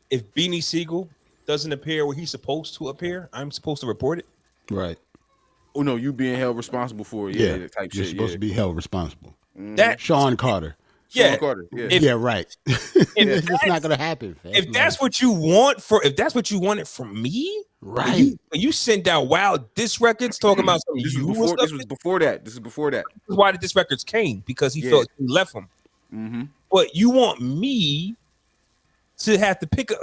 if BeanieSigel doesn't appear where he's supposed to appear, I'm supposed to report it? Right. Oh no, you being held responsible for it. Yeah, type you're shit. supposed to be held responsible. That Sean Carter. Sean Carter. Yeah. Yeah, right. It's just not gonna happen. Fam. If that's what you want if that's what you wanted from me, right? You sent out wild diss records talking about something. This was before that. This is before that. Why did diss records came? Because he felt he left him. Mm-hmm. But you want me to have to pick up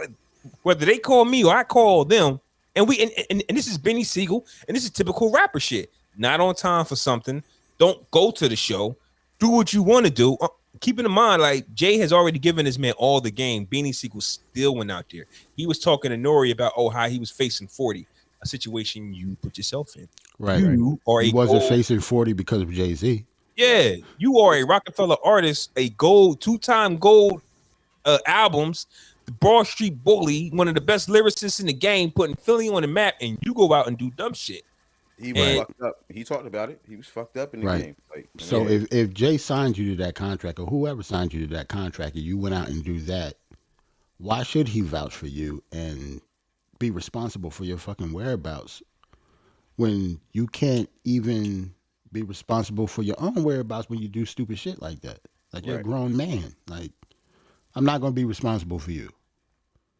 whether they call me or I call them, and this is BeanieSigel, and this is typical rapper shit. Not on time for something. Don't go to the show. Do what you want to do. Keeping in mind, like Jay has already given his man all the game. BeanieSigel still went out there. He was talking to Nori about how he was facing 40, a situation you put yourself in. Right. He wasn't facing 40 because of JayZ. Yeah, you are a Rockefeller artist, a two-time gold albums, the Broad Street Bully, one of the best lyricists in the game, putting Philly on the map, and you go out and do dumb shit. He was fucked up. He talked about it. He was fucked up in the game. Like, so if Jay signed you to that contract, or whoever signed you to that contract, and you went out and do that, why should he vouch for you and be responsible for your fucking whereabouts when you can't even be responsible for your own whereabouts when you do stupid shit like that? Like, you're a grown man. Like, I'm not going to be responsible for you.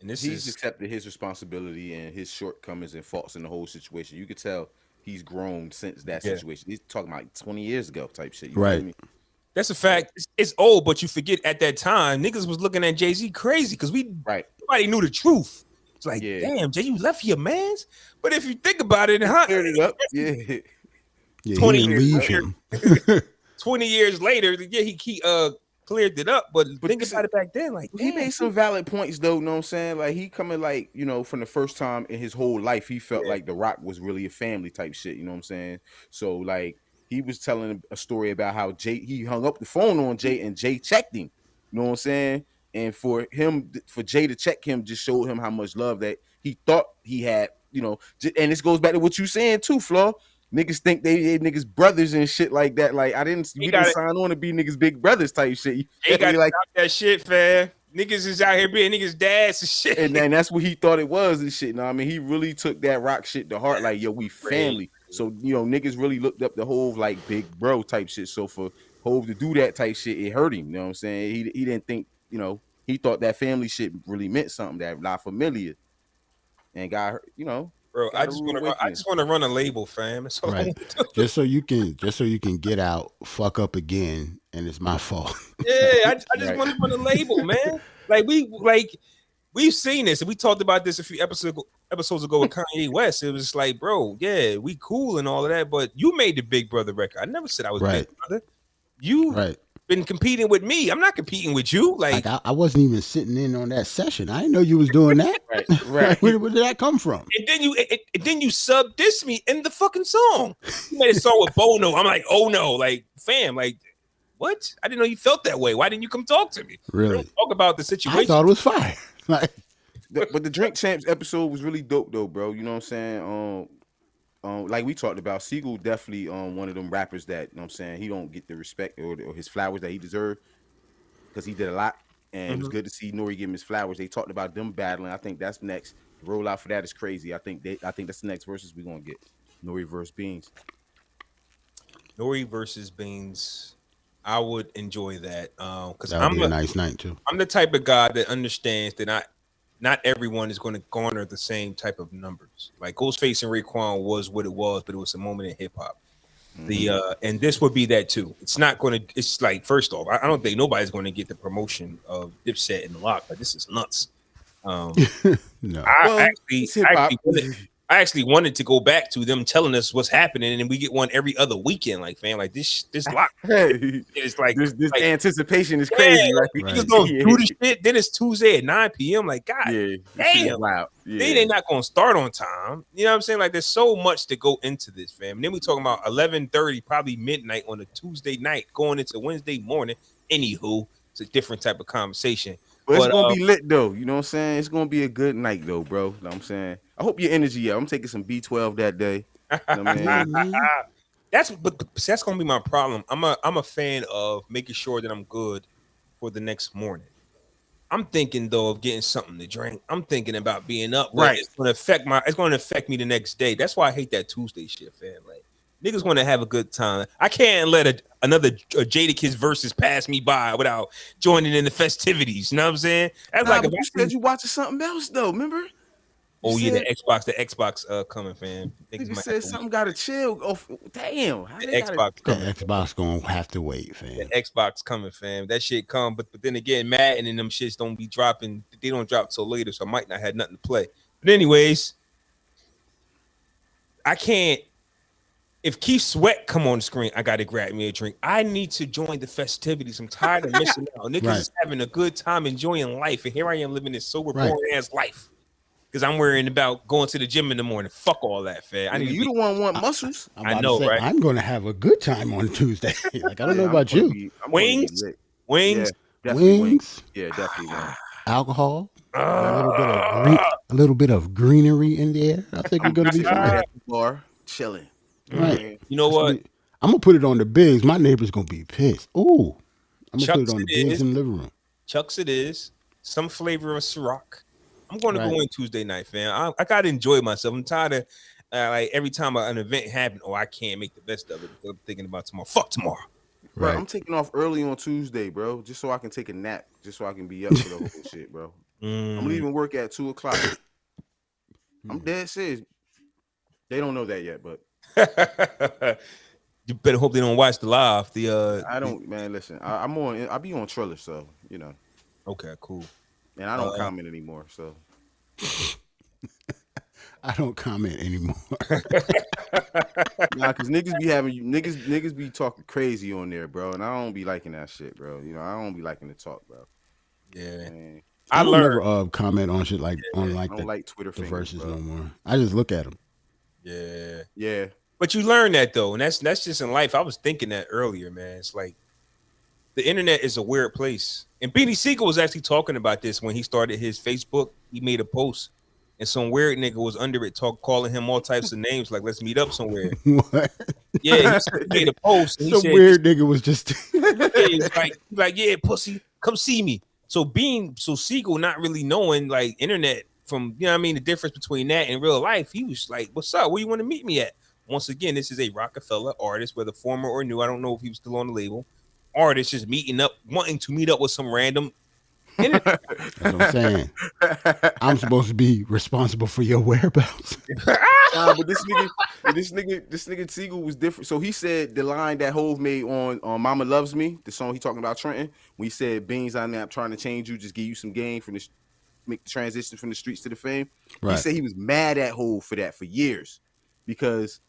And he's accepted his responsibility and his shortcomings and faults in the whole situation. You could tell he's grown since that situation. He's talking about 20 years ago type shit. You feel me? That's a fact. It's old, but you forget at that time, niggas was looking at JayZ crazy because nobody knew the truth. It's like, damn, Jay, you left your mans. But if you think about it, cleared it up. 20 years later, 20 years later, he cleared it up. But think about it back then, like he made some valid points though. You know what I'm saying? Like he coming like, you know, from the first time in his whole life, he felt like The Rock was really a family type shit. You know what I'm saying? So like he was telling a story about how he hung up the phone on Jay and Jay checked him. You know what I'm saying? And for Jay to check him just showed him how much love that he thought he had. You know, and this goes back to what you saying too, Flaw. Niggas think they niggas brothers and shit like that. Like we didn't sign on to be niggas big brothers type shit. They got like that shit, fam. Niggas is out here being niggas dads and shit. And then that's what he thought it was and shit. Know what I mean, he really took that Rock shit to heart. Like, yo, we family. So, you know, niggas really looked up the whole like big bro type shit. So for Hove to do that type shit, it hurt him. You know what I'm saying? He didn't think, you know, he thought that family shit really meant something, that La Familia. And got, you know. Bro, I just want to run a label, fam. So just so you can get out, fuck up again, and it's my fault. Yeah, I just want to run a label, man. We've seen this, and we talked about this a few episodes ago with Kanye West. It was like, bro, yeah, we cool and all of that, but you made the Big Brother record. I never said I was Big Brother. You been competing with me. I'm not competing with you. Like I wasn't even sitting in on that session. I didn't know you was doing that. Right. Where did that come from? and then you sub diss me in the fucking song. You made a song with Bono. I'm like, oh no, like fam, like what? I didn't know you felt that way. Why didn't you come talk to me? Really? Talk about the situation. I thought it was fire. Like, But the Drink Champs episode was really dope though, bro. You know what I'm saying? Like we talked about, Sigel definitely one of them rappers that, you know what I'm saying, he don't get the respect or his flowers that he deserved because he did a lot. And it was good to see Nori give him his flowers. They talked about them battling. I think that's next. The rollout for that is crazy. I think that's the next versus we're gonna get. Nori versus Beans. Nori versus Beans. I would enjoy that because that would be a nice night too. I'm the type of guy that understands that not everyone is going to garner the same type of numbers. Like Ghostface and Raekwon was what it was, but it was a moment in hip hop. And this would be that too. It's not going to. It's like, first off, I don't think nobody's going to get the promotion of Dipset and TheLox. Like, this is nuts. No, I actually wanted to go back to them telling us what's happening, and we get one every other weekend. Like, fam, like this lock. It's like this like, anticipation is crazy. Yeah, right? We just gonna do the shit. Then it's Tuesday at 9 p.m. Like, God, damn, wow. Yeah. They're not gonna start on time. You know what I'm saying? Like, there's so much to go into this, fam. And then we talking about 11:30, probably midnight on a Tuesday night, going into Wednesday morning. Anywho, it's a different type of conversation. But it's gonna be lit though. You know what I'm saying? It's gonna be a good night though, bro. You know what I'm saying? I hope your energy up. I'm taking some B12 that day. You know what I mean? That's gonna be my problem. I'm a fan of making sure that I'm good for the next morning. I'm thinking though of getting something to drink. I'm thinking about being up. Right. It's gonna affect me the next day. That's why I hate that Tuesday shit, fam. Like, niggas want to have a good time. I can't let another Jadakiss versus pass me by without joining in the festivities. You know what I'm saying? That's like you said you watching something else though. Remember? Oh yeah, the Xbox coming, fam. Niggas said something gotta chill. Oh damn, the Xbox coming. The Xbox gonna have to wait, fam. The Xbox coming, fam. That shit come, but then again, Madden and them shits don't be dropping. They don't drop till later, so I might not have nothing to play. But anyways, I can't. If Keith Sweat come on the screen, I gotta grab me a drink. I need to join the festivities. I'm tired of missing out. Niggas is having a good time, enjoying life, and here I am living this sober, boring ass life. Because I'm worrying about going to the gym in the morning. Fuck all that, fam. I need you the one want muscles. I know, right? I'm gonna have a good time on Tuesday. Like, I don't know about you. Wings. Yeah, definitely Wings. Yeah, definitely wings. Alcohol. A little bit of greenery in the air. I think we're gonna be fine. Bar chilling. Right. You know what? I'm gonna put it on the bigs. My neighbor's gonna be pissed. Ooh. I'm gonna Chucks put it on the bigs in the living room. Chucks it is. Some flavor of Ciroc. I'm going to go in Tuesday night, fam. I gotta enjoy myself. I'm tired of like every time an event happens, I can't make the best of it because I'm thinking about tomorrow. Fuck tomorrow. Bro, I'm taking off early on Tuesday, bro, just so I can take a nap, just so I can be up for the whole shit, bro. I'm leaving work at 2:00. I'm dead serious. They don't know that yet, but you better hope they don't watch the live. I don't, man. Listen, I be on Triller, so you know. Okay, cool. And I don't comment anymore, so. I don't comment anymore. Nah, cause niggas be talking crazy on there, bro, and I don't be liking that shit, bro. You know, I don't be liking to talk, bro. Yeah, man. I don't never comment on shit like on like I don't like Twitter the fingers, verses bro. no more. I just look at them. Yeah. But you learn that though, and that's just in life. I was thinking that earlier, man. It's like the internet is a weird place. And BeanieSigel was actually talking about this when he started his Facebook. He made a post, and some weird nigga was under it, calling him all types of names, like "Let's meet up somewhere." What? Yeah, he made a post. And he some said, weird nigga was just like, yeah, pussy, come see me. So Sigel, not really knowing like internet from, you know what I mean, the difference between that and real life, he was like, "What's up? Where you want to meet me at?" Once again, this is a Rockefeller artist, whether former or new. I don't know if he was still on the label. Artist just wanting to meet up with some random. That's what I'm saying. I'm supposed to be responsible for your whereabouts. But this nigga Sigel was different. So he said the line that Hove made on "Mama Loves Me," the song he talking about Trenton, when he said, "Beans on there, I'm trying to change you, just give you some game from the make the transition from the streets to the fame." Right. He said he was mad at Hove for that for years because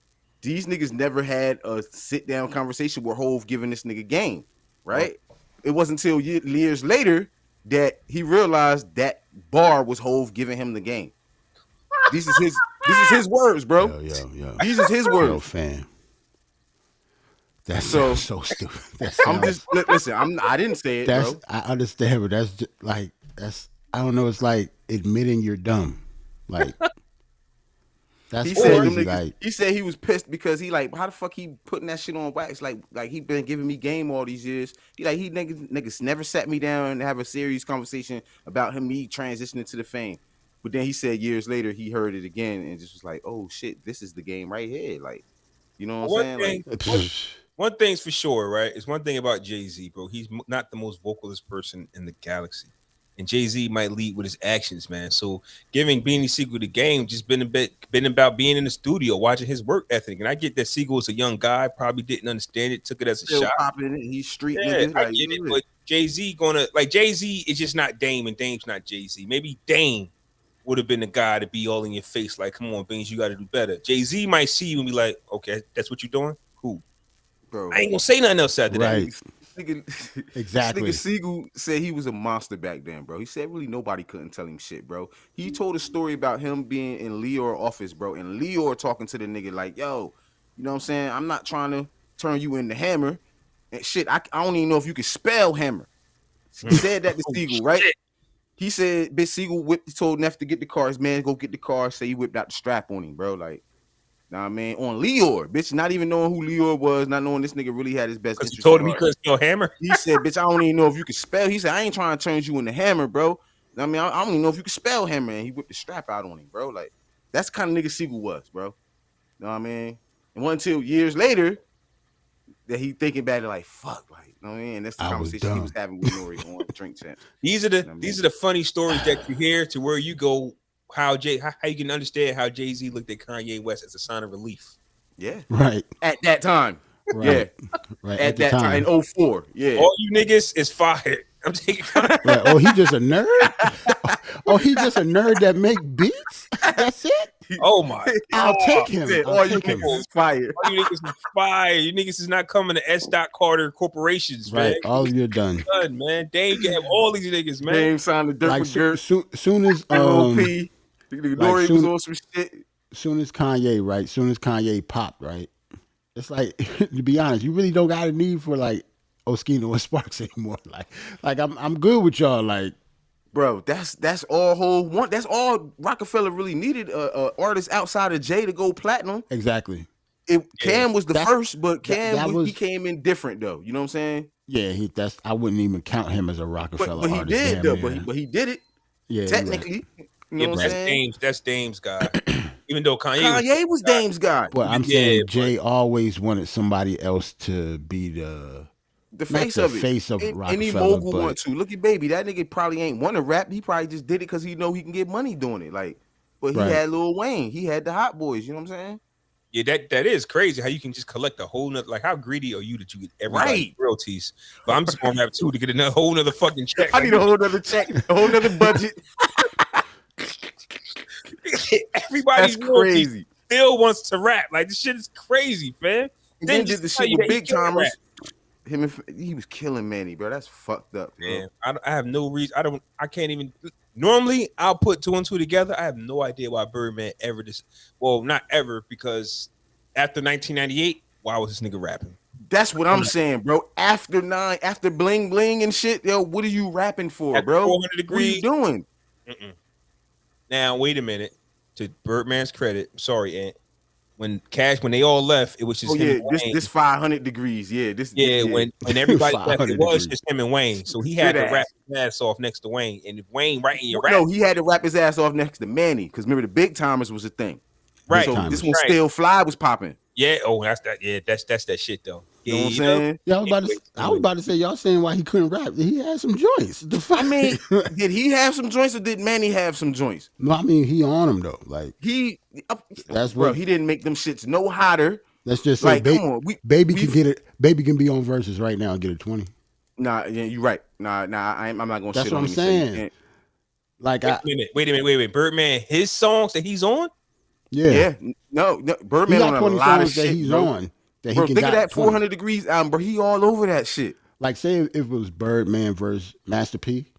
these niggas never had a sit down conversation where Hove giving this nigga game. Right? it wasn't until years later that he realized that bar was Hove giving him the game. This is his words, bro. Yo. These is his words. Yo, fam. That's So stupid. I'm just listen. I didn't say it, bro. I understand, but that's just, like I don't know. It's like admitting you're dumb. Like that's crazy. He said he was pissed because he like, how the fuck he putting that shit on wax? Like he been giving me game all these years. He niggas never sat me down and have a serious conversation about me transitioning to the fame. But then he said years later he heard it again and just was like, oh shit, this is the game right here. Like, you know what I'm saying? One thing's for sure, right? It's one thing about JayZ, bro. He's not the most vocalist person in the galaxy. And JayZ might lead with his actions, man. So giving BeanieSigel the game just been about being in the studio, watching his work ethic. And I get that Sigel was a young guy, probably didn't understand it, took it as a shot. He's street nigga. Like, I get it, but JayZ is just not Dame, and Dame's not JayZ. Maybe Dame would have been the guy to be all in your face, like, come on, Beans, you got to do better. JayZ might see you and be like, okay, that's what you're doing? Cool. Bro, I ain't gonna say nothing else after that. Exactly. Nigga Sigel said he was a monster back then, bro. He said really nobody couldn't tell him shit, bro. He told a story about him being in Leor office, bro, and Leor talking to the nigga like, yo, you know what I'm saying? I'm not trying to turn you into Hammer. And shit, I don't even know if you can spell Hammer. He said that to Sigel, right? He said, bitch, Sigel told Neff to get the car. His man go get the car. Say he whipped out the strap on him, bro. Like, nah, man, on Leor, bitch, not even knowing who Leor was, not knowing this nigga really had his best interest. He told him he couldn't spell Hammer. He said, bitch, I don't even know if you can spell. He said, I ain't trying to turn you into Hammer, bro. I mean, I don't even know if you can spell Hammer. And he whipped the strap out on him, bro. Like, that's the kind of nigga Sigel was, bro. You know what I mean? And one until years later that he thinking back to like, fuck, like, you know what I mean? And that's the conversation he was having with Nori on Drink Champs. These are the funny stories that you hear to where you go, how you can understand how JayZ looked at Kanye West as a sign of relief. Yeah. Right. At that time. Right. Yeah. Right. At that time in 04. Yeah. All you niggas is fired. I'm taking right. Oh, he just a nerd? Oh, he just a nerd that make beats? That's it? Oh my! I'll take him. All you niggas is fired. All you niggas is fired. You niggas is not coming to S. Carter Corporations, right. Man. All you're done. Done, man. Dame can have all these niggas, man. Dame signed the dirt like with dirt. Soon as Nori was on some shit. Soon as Kanye, right? Soon as Kanye popped, right? It's like, to be honest, you really don't got a need for like Oskino and Sparks anymore. Like I'm good with y'all. Like, bro, that's all that's all Rockefeller really needed. Artist outside of Jay to go platinum. Exactly. Cam was the first, but Cam he came in different though. You know what I'm saying? Yeah, I wouldn't even count him as a Rockefeller but he artist. Did though. But he did it. Yeah, technically. Right. You know what I'm saying? That's Dame's guy. Even though Kanye was Dame's guy. Well, I'm saying Jay always wanted somebody else to be the face of it. Face of Rockefeller. Any mogul want to. Look at Baby. That nigga probably ain't want to rap. He probably just did it because he know he can get money doing it. Like, but he had Lil Wayne. He had the Hot Boys. You know what I'm saying? Yeah, that is crazy how you can just collect a whole nother, like, how greedy are you that you get everybody royalties? But I'm just gonna rap too to get a whole nother fucking check. I need a whole nother check, a whole nother budget. Everybody's crazy. Still wants to rap. Like, this shit is crazy, fam. Then did the shit with Big Timers. He was killing Manny, bro. That's fucked up, bro. Man, I have no reason. I can't even. Normally, I'll put two and two together. I have no idea why Birdman ever well, not ever, because after 1998, why was this nigga rapping? That's what I'm saying, bro. After Bling Bling and shit, yo, what are you rapping for, after bro? 400 degrees. What are you doing? Now, wait a minute. To Birdman's credit, sorry, Aunt. When they all left, it was just him and Wayne. This 500 degrees, when everybody left, it was just him and Wayne. So he had to rap his ass off next to Wayne. And if Wayne writing your rap, no, he had to rap his ass off next to Manny because remember the Big Timers was a thing, right? So this one Still Fly was popping. Yeah, that's that. Yeah, that's that shit though. You know what I'm saying? Yeah, I was about to say y'all saying why he couldn't rap. He had some joints. I mean, did he have some joints or did Manny have some joints? No, I mean he on him though. Like that's bro. He didn't make them shits no hotter. Let's just say, come on, Baby can get it. Baby can be on Versus right now and get a 20. Nah, yeah, you're right. Nah, I'm not gonna. That's shit what on I'm saying. Like, wait a minute. Birdman, his songs that he's on. Yeah. No, Birdman he got on 20 a lot of songs that shit, he's bro. on. That bro, he think of that 20. 400 Degrees album, bro. He all over that shit. Like, say if it was Birdman versus Master P.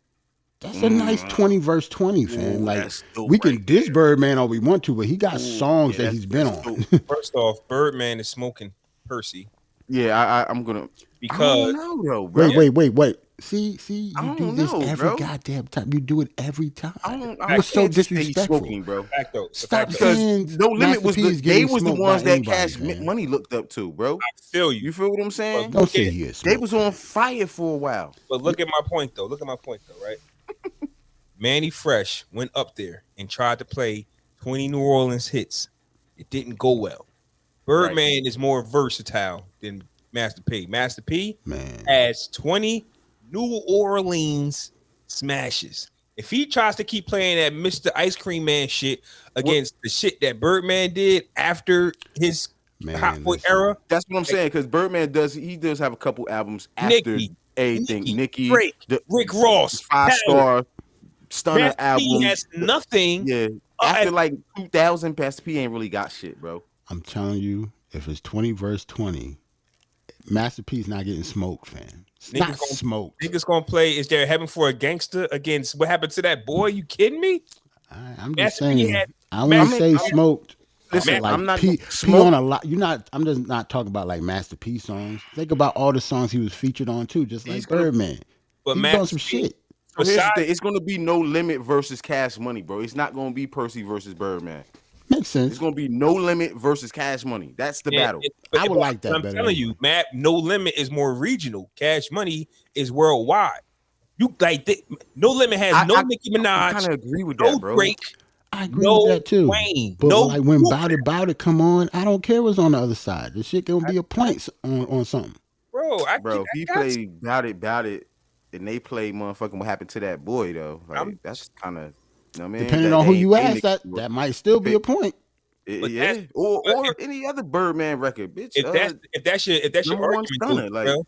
That's a nice 20 verse 20, fam. Like, we can diss Birdman all we want to, but he got songs that he's been on. First off, Birdman is smoking Percy. Yeah, I'm gonna. Because I don't know, though, bro. Wait. See, you do this every goddamn time. You do it every time. I was so disrespectful, smoking, bro. Stop because saying No Limit was they was the ones that anybody, Cash Money looked up to, bro. I feel you. You feel what I'm saying? Don't say he is. They was on fire for a while. But look at my point, though. Right? Manny Fresh went up there and tried to play 20 New Orleans hits. It didn't go well. Birdman is more versatile than Master P. Master P has 20 New Orleans smashes. If he tries to keep playing that Mr. Ice Cream Man shit against the shit that Birdman did after his Hot Boy era, that's what I'm saying. Because Birdman does have a couple albums after everything. Nicki, Drake, Rick Ross, 5-star stunner album. He has nothing. Yeah, after like 2000, Master P ain't really got shit, bro. I'm telling you, if it's 20 verse 20, Master P's not getting smoked, fam. Not smoked. Niggas gonna play Is There Heaven for a Gangster against what happened to that boy? You kidding me? I'm just saying. I wouldn't say smoked. Listen, like I'm not P on a lot. I'm just not talking about like Master P songs. Think about all the songs he was featured on too, just like Birdman. But he's doing some shit. So here's the thing. It's gonna be No Limit versus Cash Money, bro. It's not gonna be Percy versus Birdman. Makes sense. It's gonna be No Limit versus Cash Money. That's the battle. I would like that I'm better. telling you, Matt, No Limit is more regional. Cash Money is worldwide. You like No Limit has no Nicki Minaj. I kind of agree with that, bro. Drake, I agree with that too. Wayne, but like when Bout It come on, I don't care what's on the other side. The shit gonna be a point on something. Bro, he played Bout It, and they play motherfucking What Happened to That Boy though. Like that's kind of. You know what I mean? Depending on who you ask, that might still be a point. Yeah, or any other Birdman record, bitch. If that's your argument, like bro,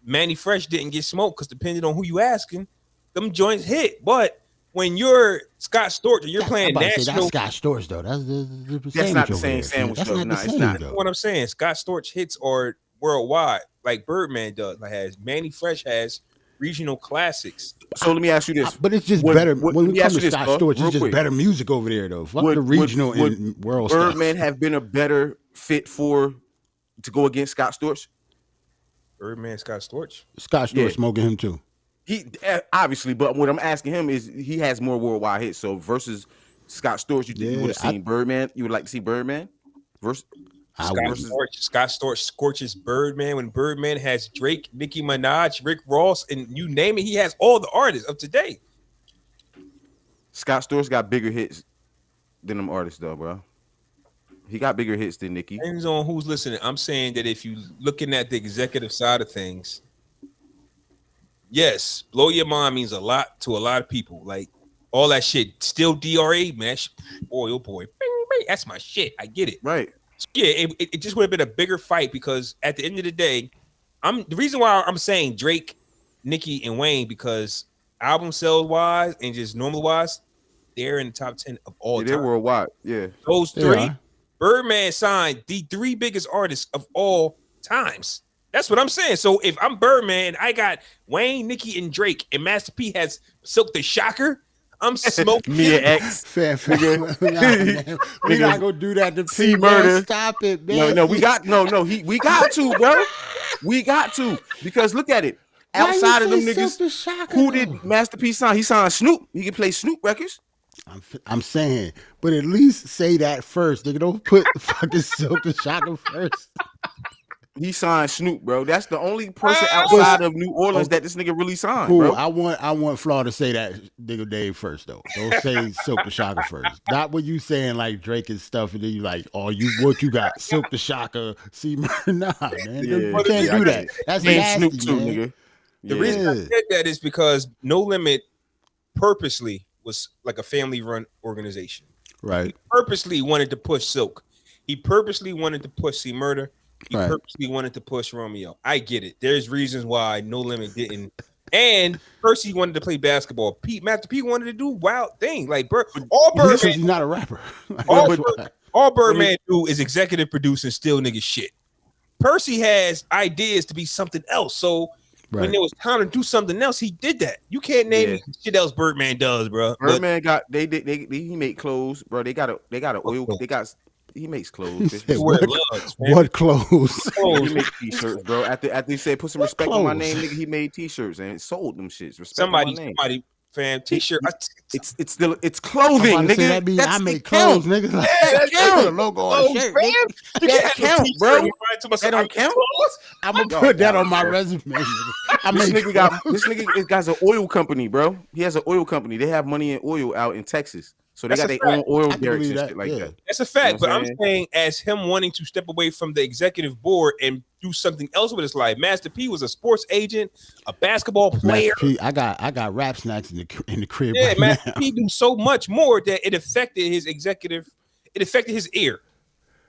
Manny Fresh didn't get smoked because depending on who you asking, them joints hit. But when you're Scott Storch, you're playing national. That's Scott Storch though. That's not the same sandwich. That's though. not the same. It's though. What I'm saying, Scott Storch hits are worldwide, like Birdman does. Like Manny Fresh has regional classics. So let me ask you this. But it's just better when we come to Scott Storch. It's just better music over there, though. Fuck the regional and world stuff. Birdman have been a better fit to go against Scott Storch? Birdman, Scott Storch? Scott Storch smoking him too. He obviously, but what I'm asking him is he has more worldwide hits. So versus Scott Storch, you would have seen Birdman. You would like to see Birdman versus Scott Storch scorches Birdman when Birdman has Drake, Nicki Minaj, Rick Ross, and you name it. He has all the artists of today. Scott Storch got bigger hits than them artists, though, bro. He got bigger hits than Nicki. Depends on who's listening. I'm saying that if you looking at the executive side of things, yes, Blow Your Mind means a lot to a lot of people. Like all that shit. Still DRA, man. Boy, oh boy. Bing, bing, that's my shit. I get it. Right. Yeah, it just would have been a bigger fight because at the end of the day, the reason why I'm saying Drake, Nicki, and Wayne because album sales wise and just normal wise, they're in the top 10 of all time. They're worldwide. Yeah, those three. Birdman signed the three biggest artists of all times. That's what I'm saying. So if I'm Birdman, I got Wayne, Nicki, and Drake, and Master P has Silk the Shocker. I'm smoking Mia X. Fair. We not gonna do that to P. Murder. Stop it, man. No. We got to, bro. We got to because look at it. Outside of them niggas, who did Master P sign? He signed Snoop. He can play Snoop records. I'm saying, but at least say that first. Nigga, don't put fucking Silk the Shocker first. He signed Snoop, bro. That's the only person outside of New Orleans that this nigga really signed, cool. Bro. I want Flaw to say that nigga Dave first, though. Don't say Silk the Shocker first. Not what you saying like Drake and stuff, and then you like, what you got? Silk the Shocker, see, nah, man. You can't do that. That's nasty, Snoop too, man. nigga. The reason I said that is because No Limit purposely was like a family-run organization. Right. He purposely wanted to push Silk. He purposely wanted to push C Murder. He purposely wanted to push Romeo. I get it. There's reasons why No Limit didn't. And Percy wanted to play basketball. Master P wanted to do wild things. Like all Birdman. He's not a rapper. all Birdman do is executive produce and steal nigga shit. Percy has ideas to be something else. So when there was time to do something else, he did that. You can't name me shit else Birdman does, bro. Birdman got he make clothes, bro. They got a oil. He makes clothes. What clothes? He makes t-shirts, bro. After he said put some respect on my name, nigga, he made t-shirts and sold them shits. Respect my name. Somebody, fam, t-shirt. It's still clothing, nigga. That means I make clothes, nigga. That count. A logo on the shirt. That count, bro. That don't count. I'm gonna put that on my resume, nigga. This nigga got an oil company, bro. He has an oil company. They have money in oil out in Texas. So they got their own oil derricks and shit like that. That's a fact. But I'm saying, as him wanting to step away from the executive board and do something else with his life, Master P was a sports agent, a basketball player. Master P, I got rap snacks in the crib. Yeah, right Master now. P do so much more that it affected his executive. It affected his ear.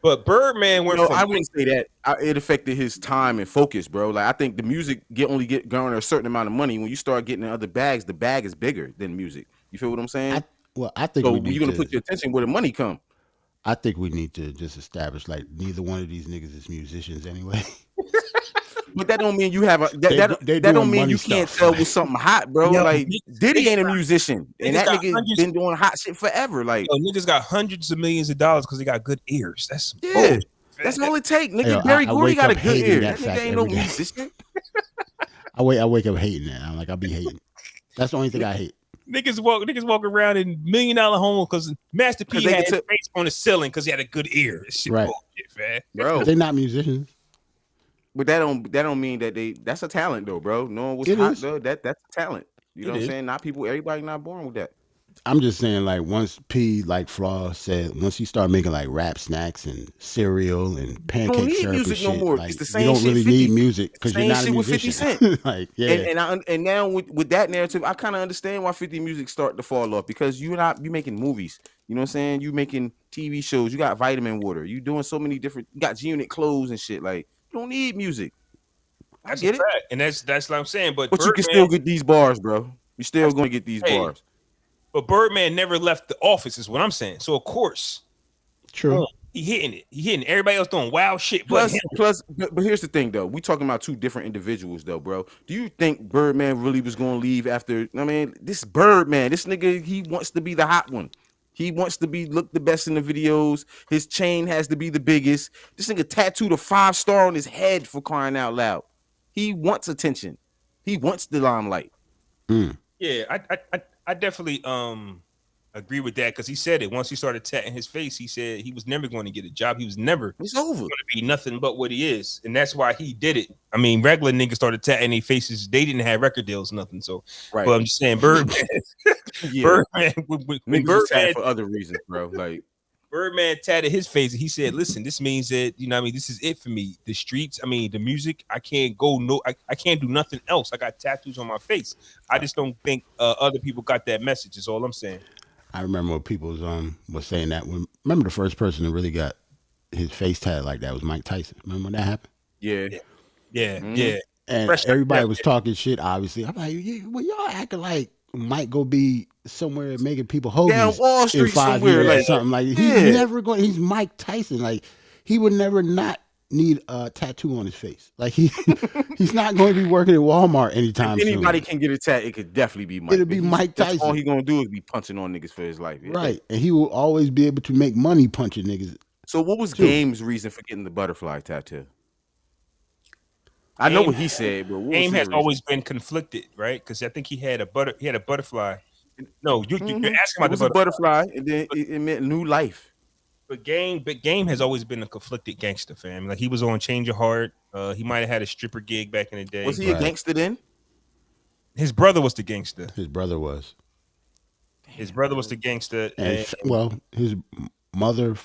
But Birdman went from. I wouldn't say that. It affected his time and focus, bro. Like I think the music only garner a certain amount of money. When you start getting in other bags, the bag is bigger than music. You feel what I'm saying? I think so. You're gonna put your attention where the money come. I think we need to just establish like neither one of these niggas is musicians anyway. But that don't mean you have a that don't mean you can't tell with something hot, bro. Yo, like Diddy ain't a musician, and that nigga been doing hot shit forever. Like niggas got hundreds of millions of dollars because they got good ears. That's bullshit. That's all it take. Nigga, Barry Gordy got a good ear. That nigga ain't no musician. I wake up hating that. I'm like, I'll be hating. That's the only thing I hate. Niggas walk around in $1 million homes because Master P had his face on the ceiling because he had a good ear. This shit bullshit, man. Bro, they're not musicians. But that don't mean that that's a talent though, bro. Knowing what's hot though, that's a talent. You know what I'm saying? Not everybody not born with that. I'm just saying, like, once P, like Flaw said, once you start making like rap snacks and cereal and pancake syrup and shit, no more. Like, it's the same you don't really need music because you're not a musician. 50 Cent. Like, and now with that narrative, I kind of understand why 50 music start to fall off because you making movies. You know what I'm saying? You making TV shows. You got Vitamin Water. You doing so many different. You got G-Unit clothes and shit. Like, you don't need music. I get it, and that's what I'm saying. But you can still get these bars, bro. You're still going to get these bars. But Birdman never left the office, is what I'm saying. So of course, true, he hitting it. He hitting everybody else doing wild shit. But here's the thing, though. We talking about two different individuals, though, bro. Do you think Birdman really was going to leave after? I mean, this Birdman, this nigga, he wants to be the hot one. He wants to look the best in the videos. His chain has to be the biggest. This nigga tattooed a 5-star on his head for crying out loud. He wants attention. He wants the limelight. Yeah, I definitely agree with that because he said it once he started tatting his face. He said he was never going to get a job. He was never going to be nothing but what he is, and that's why he did it. I mean, regular niggas started tatting their faces. They didn't have record deals, nothing. So, but I'm just saying, Birdman, Birdman for other reasons, bro. Like Birdman tatted his face, and he said, "Listen, this means that this is it for me. The streets, the music. I can't go I can't do nothing else. I got tattoos on my face. I just don't think other people got that message. Is all I'm saying." I remember when people was saying that. Remember the first person that really got his face tatted like that was Mike Tyson. Remember when that happened? Yeah. And everybody was talking shit. Obviously, I'm like, y'all acting like Mike go be somewhere making people hoagies down Wall Street in 5 years or something. Like he's never going. He's Mike Tyson. Like he would never not need a tattoo on his face. Like he's not going to be working at Walmart anytime soon. Anybody can get a tat. It could definitely be Mike. It'll be Mike Tyson. That's all he's going to do is be punching on niggas for his life. Yeah. Right. And he will always be able to make money punching niggas. So what was Game's reason for getting the butterfly tattoo? I know what he said, but Game has always been conflicted, right? Because I think he had a butterfly. No, you're asking about the butterfly, and then it meant new life. But Game has always been a conflicted gangster, fam. Like he was on Change Your Heart. He might have had a stripper gig back in the day. Was he a gangster then? His brother was the gangster. His brother was. His brother was the gangster. And his mother,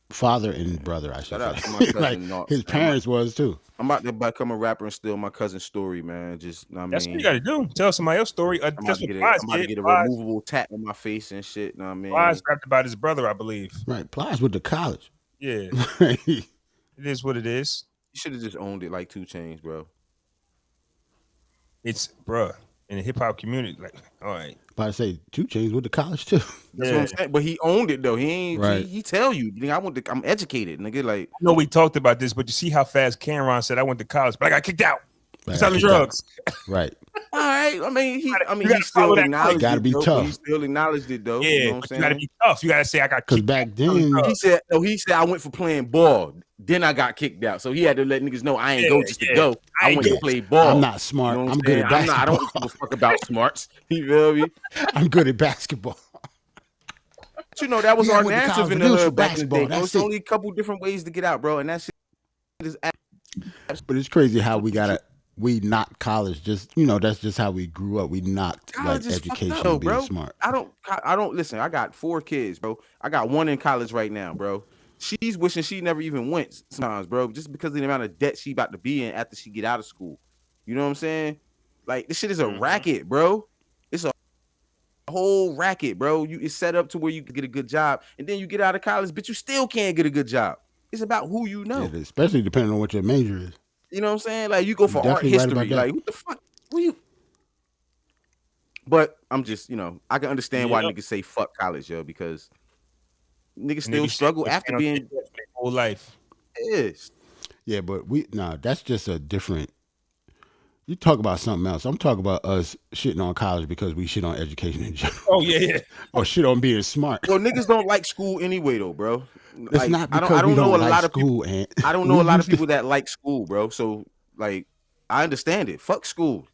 father, and brother, I should say. My cousin, like his parents was too. I'm about to become a rapper and steal my cousin's story, man. Just that's what you got to do. Tell somebody else's story. I'm about to get a removable tat on my face and shit. Know what I mean? Plies rapped about his brother, I believe. Right, Plies went to college. Yeah, it is what it is. You should have just owned it like 2 Chainz, bro. It's in the hip hop community, like, all right. About to say 2 Chainz went to college too. That's what I'm saying. But he owned it though. He ain't. Right. He tell you, I'm educated, nigga. Like, I know we talked about this, but you see how fast Cameron said I went to college, but I got kicked out. Like, selling drugs. Right. All right. I mean, he gotta still follow that acknowledged gotta it. be Though, tough. He still acknowledged it though. Yeah, You know what I'm but saying? you gotta be tough. You gotta say I got Because kicked back out selling then, drugs. He said I went for playing ball. Then I got kicked out. So he had to let niggas know I ain't go just to Yeah. go. I went to Yeah. play ball. I'm not smart. You know what I'm good at saying? I don't basketball. give a fuck about smarts. You feel me? I'm good at basketball. But you know, that was Yeah, I our went to narrative college in for the this, for hood back in the day, basketball. bro. That's It's it. only a couple different ways to get out, bro. And that shit is But it's crazy how we knocked college. Just that's just how we grew up. We knocked college like is fucked education up, and being bro. smart. I don't listen. I got 4 kids, bro. I got one in college right now, bro. She's wishing she never even went sometimes, bro, just because of the amount of debt she about to be in after she get out of school. You know what I'm saying? Like, this shit is a racket, bro. It's a whole racket, bro. It's set up to where you can get a good job, and then you get out of college, but you still can't get a good job. It's about who you know. Yeah, especially depending on what your major is. You know what I'm saying? Like, you go for art definitely right about history. that. Like, what the fuck? What you? But I'm just, I can understand why niggas say fuck college, yo, because niggas still struggle after being whole life. Yes. Yeah, but that's just a different. You talk about something else. I'm talking about us shitting on college because we shit on education in general. Oh yeah. Or shit on being smart. Well, niggas don't like school anyway, though, bro. It's Like, not because I don't we don't know a like lot of school, people. and I don't know a lot of people that like school, bro. So, like, I understand it. Fuck school.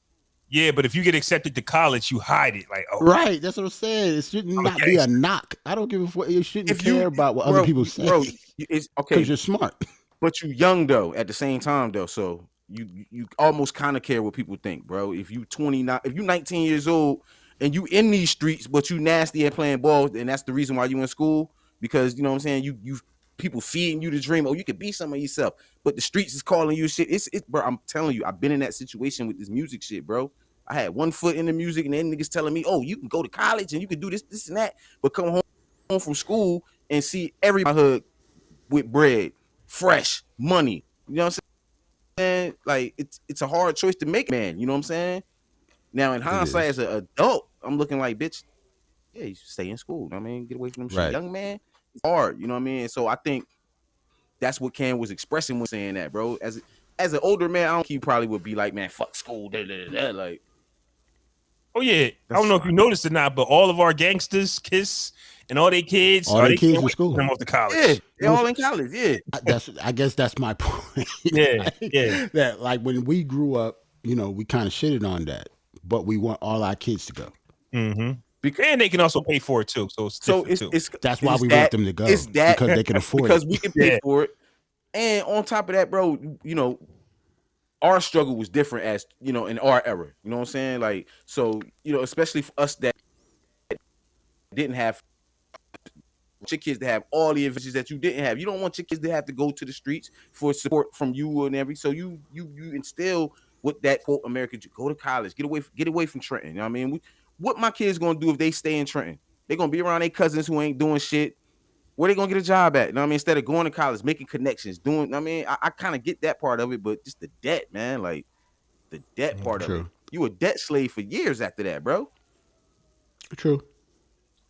Yeah, but if you get accepted to college, you hide it. Like, oh, right. That's what I'm saying. It shouldn't not be a knock. I don't give a fuck. You shouldn't care about what other people say. Bro, it's okay because you're smart. But you young though. At the same time though, so you almost kind of care what people think, bro. If you 29, if you 19 years old and you in these streets, but you nasty at playing ball, and that's the reason why you in school, because you know what I'm saying. You people feeding you the dream. Oh, you could be some of yourself, but the streets is calling you shit. It's bro. I'm telling you, I've been in that situation with this music shit, bro. I had one foot in the music, and then niggas telling me, "Oh, you can go to college and you can do this, and that," but come home from school and see everybody with bread, fresh money. You know what I'm saying? Like, it's a hard choice to make, man. You know what I'm saying? Now, in hindsight, as an adult, I'm looking like, bitch, yeah, you should stay in school. You know what I mean? Get away from them shit. Young man, it's hard. You know what I mean? So I think that's what Cam was expressing when saying that, bro. As an older man, I don't think he probably would be like, man, fuck school. Like, oh yeah, I don't know if you noticed or not, but all of our gangsters, Kiss, and all their kids, kids in school. Them off to college. Yeah, they're all in college. Yeah, I guess that's my point. Yeah, yeah. That like when we grew up, we kind of shitted on that, but we want all our kids to go. Mm-hmm. And they can also pay for it too. So that's why we want them to go. It's that because they can afford because it. we can pay for it. And on top of that, bro, our struggle was different as, in our era. You know what I'm saying? Like, so, especially for us that didn't have your kids to have all the advantages that you didn't have. You don't want your kids to have to go to the streets for support from you and everything. So you instill with that quote America, go to college, get away from Trenton. You know what I mean? What my kids gonna do if they stay in Trenton? They're gonna be around their cousins who ain't doing shit. Where they gonna get a job at? You know what I mean? Instead of going to college, making connections, doing. I mean, I kind of get that part of it, but just the debt, man. Like the debt part of it. You a debt slave for years after that, bro. True.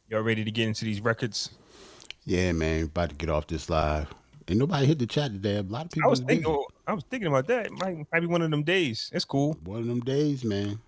Y'all ready to get into these records? Yeah, man. About to get off this live. Ain't nobody hit the chat today. A lot of people. I was thinking about that. Might be one of them days. It's cool. One of them days, man.